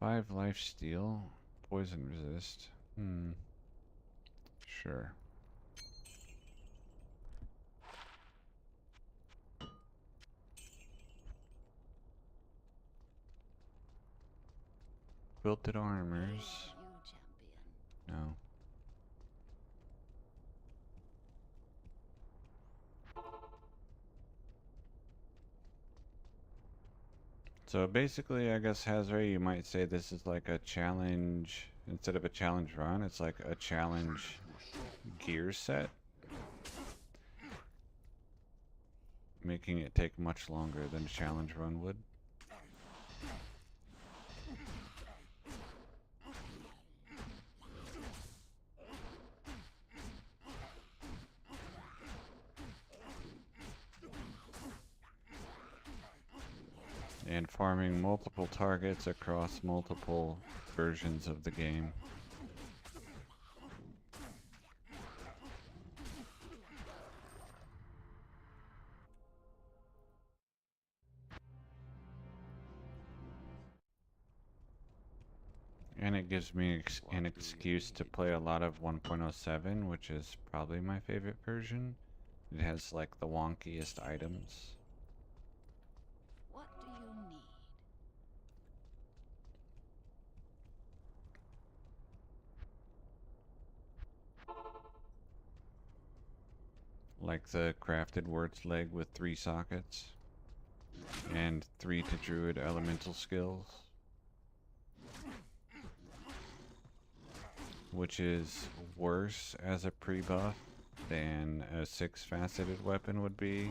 5 life steal. Poison resist. Sure. Quilted armors. You champion. No. So basically, I guess, Hazray, you might say this is like a challenge. Instead of a challenge run, it's like a challenge gear set. Making it take much longer than a challenge run would. And farming multiple targets across multiple versions of the game. And it gives me an excuse to play a lot of 1.07, which is probably my favorite version. It has like the wonkiest items. What do you need? Like the crafted words leg with 3 sockets. And 3 to druid elemental skills. Which is worse as a pre-buff than a 6-faceted weapon would be.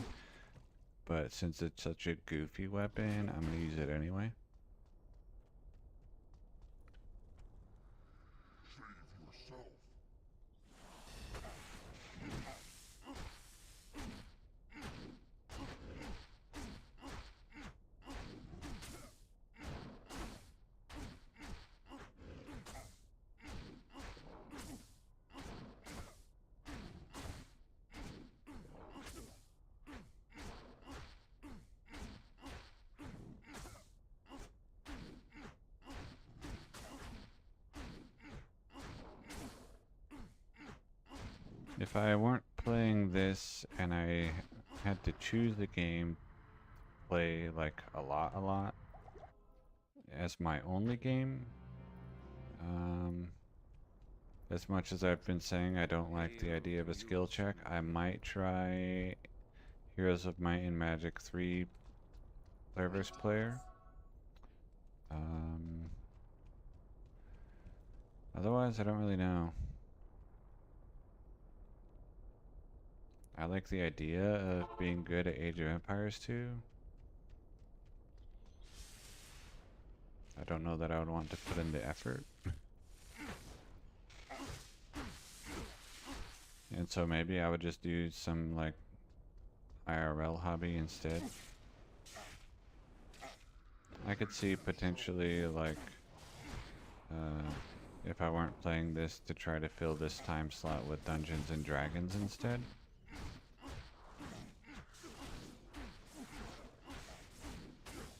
But since it's such a goofy weapon, I'm going to use it anyway. If I weren't playing this and I had to choose a game, play like a lot, as my only game, as much as I've been saying I don't like the idea of a skill check, I might try Heroes of Might and Magic 3 player vs. player. Otherwise, I don't really know. I like the idea of being good at Age of Empires 2. I don't know that I would want to put in the effort. And so maybe I would just do some like IRL hobby instead. I could see potentially like if I weren't playing this to try to fill this time slot with Dungeons and Dragons instead.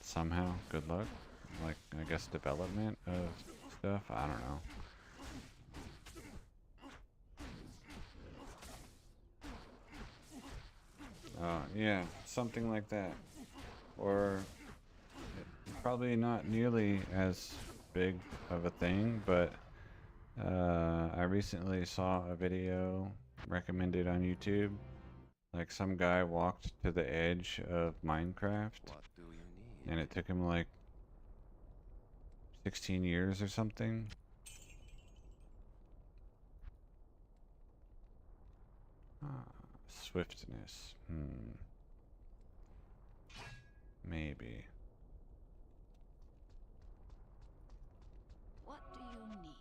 Somehow, good luck. Like, I guess development of stuff, I don't know. Yeah, something like that. Or probably not nearly as big of a thing, but I recently saw a video recommended on YouTube. Like some guy walked to the edge of Minecraft, What do you need? and it took him like 16 years or something. Swiftness. Maybe. What do you need?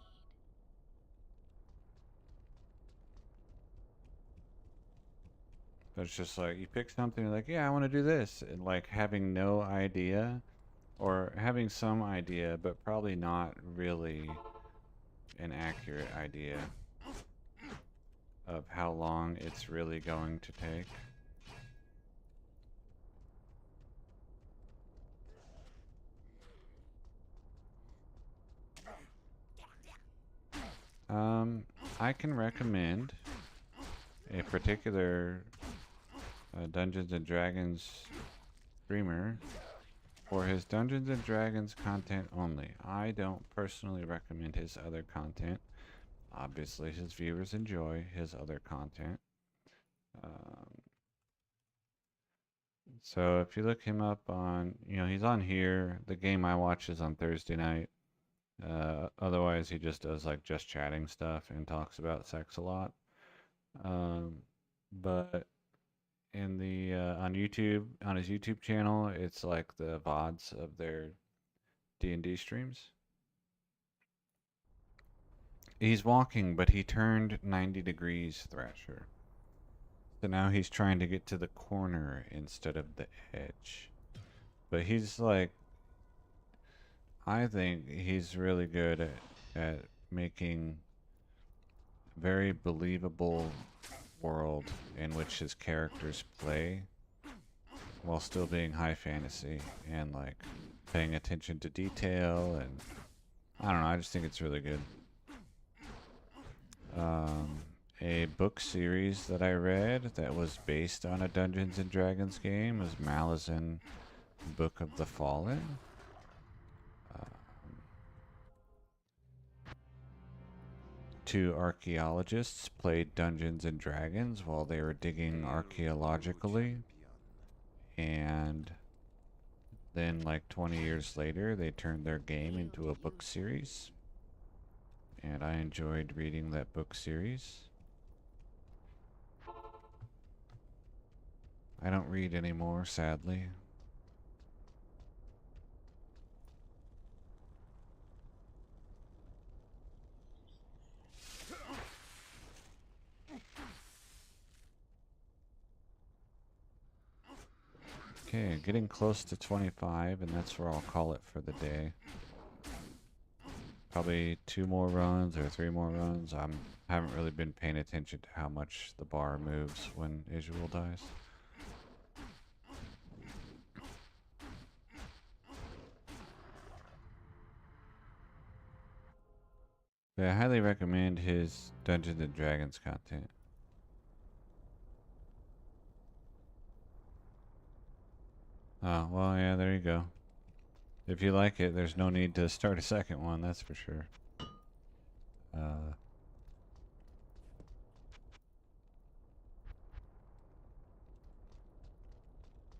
But it's just like you pick something like, yeah, I want to do this, and like having no idea, or having some idea, but probably not really an accurate idea of how long it's really going to take. I can recommend a particular Dungeons and Dragons streamer for his Dungeons and Dragons content only. I don't personally recommend his other content. Obviously, his viewers enjoy his other content. So if you look him up on, he's on here. The game I watch is on Thursday night. Otherwise, he just does like just chatting stuff and talks about sex a lot. But in the on YouTube, on his YouTube channel, it's like the VODs of their D&D streams. He's walking, but he turned 90 degrees, Thrasher. So now he's trying to get to the corner instead of the edge. But he's like, I think he's really good at making very believable world in which his characters play while still being high fantasy and like paying attention to detail, and I don't know, I just think it's really good. A book series that I read that was based on a Dungeons and Dragons game was Malazan Book of the Fallen. Two archaeologists played Dungeons and Dragons while they were digging archaeologically, and then like 20 years later they turned their game into a book series, and I enjoyed reading that book series. I don't read anymore, sadly. Okay, getting close to 25, and that's where I'll call it for the day. Probably 2 more runs or 3 more runs. I haven't really been paying attention to how much the bar moves when Israel dies. But I highly recommend his Dungeons and Dragons content. Oh, well, yeah, there you go. If you like it, there's no need to start a second one, that's for sure.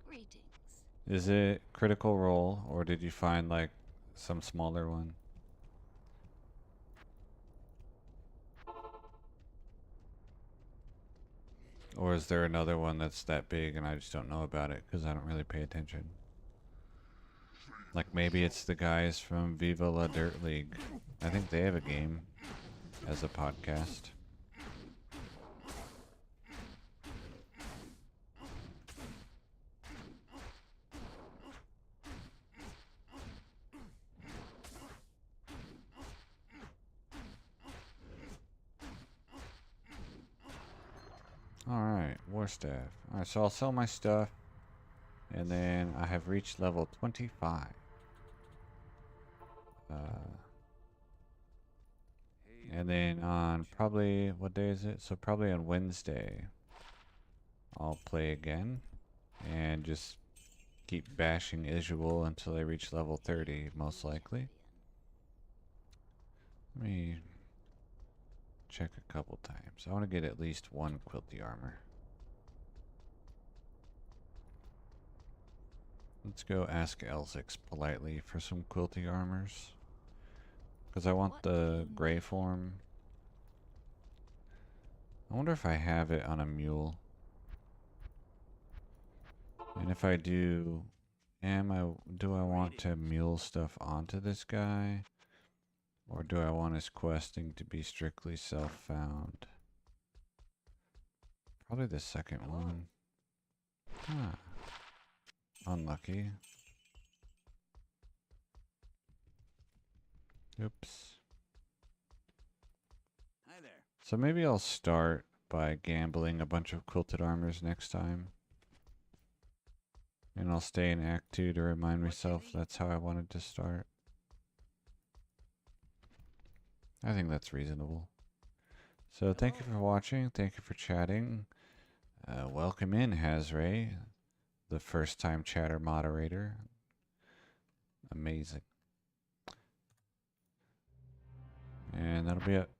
Greetings. Is it Critical Role, or did you find, like, some smaller one? Or is there another one that's that big and I just don't know about it because I don't really pay attention? Like maybe it's the guys from Viva La Dirt League. I think they have a game as a podcast. Alright, War Staff. Alright, so I'll sell my stuff. And then I have reached level 25. And then on probably, what day is it? So probably on Wednesday, I'll play again. And just keep bashing Isual until I reach level 30, most likely. Let me check a couple times. I want to get at least one quilty armor. Let's go ask Elzix politely for some quilty armors. Because I want the gray form. I wonder if I have it on a mule. And if I do, do I want to mule stuff onto this guy? Or do I want his questing to be strictly self-found? Probably the second one. Ah. Unlucky. Oops. Hi there. So maybe I'll start by gambling a bunch of quilted armors next time. And I'll stay in Act 2 to remind myself that's how I wanted to start. I think that's reasonable. So thank you for watching. Thank you for chatting. Welcome in, Hazray, the first time chatter moderator. Amazing. And that'll be it.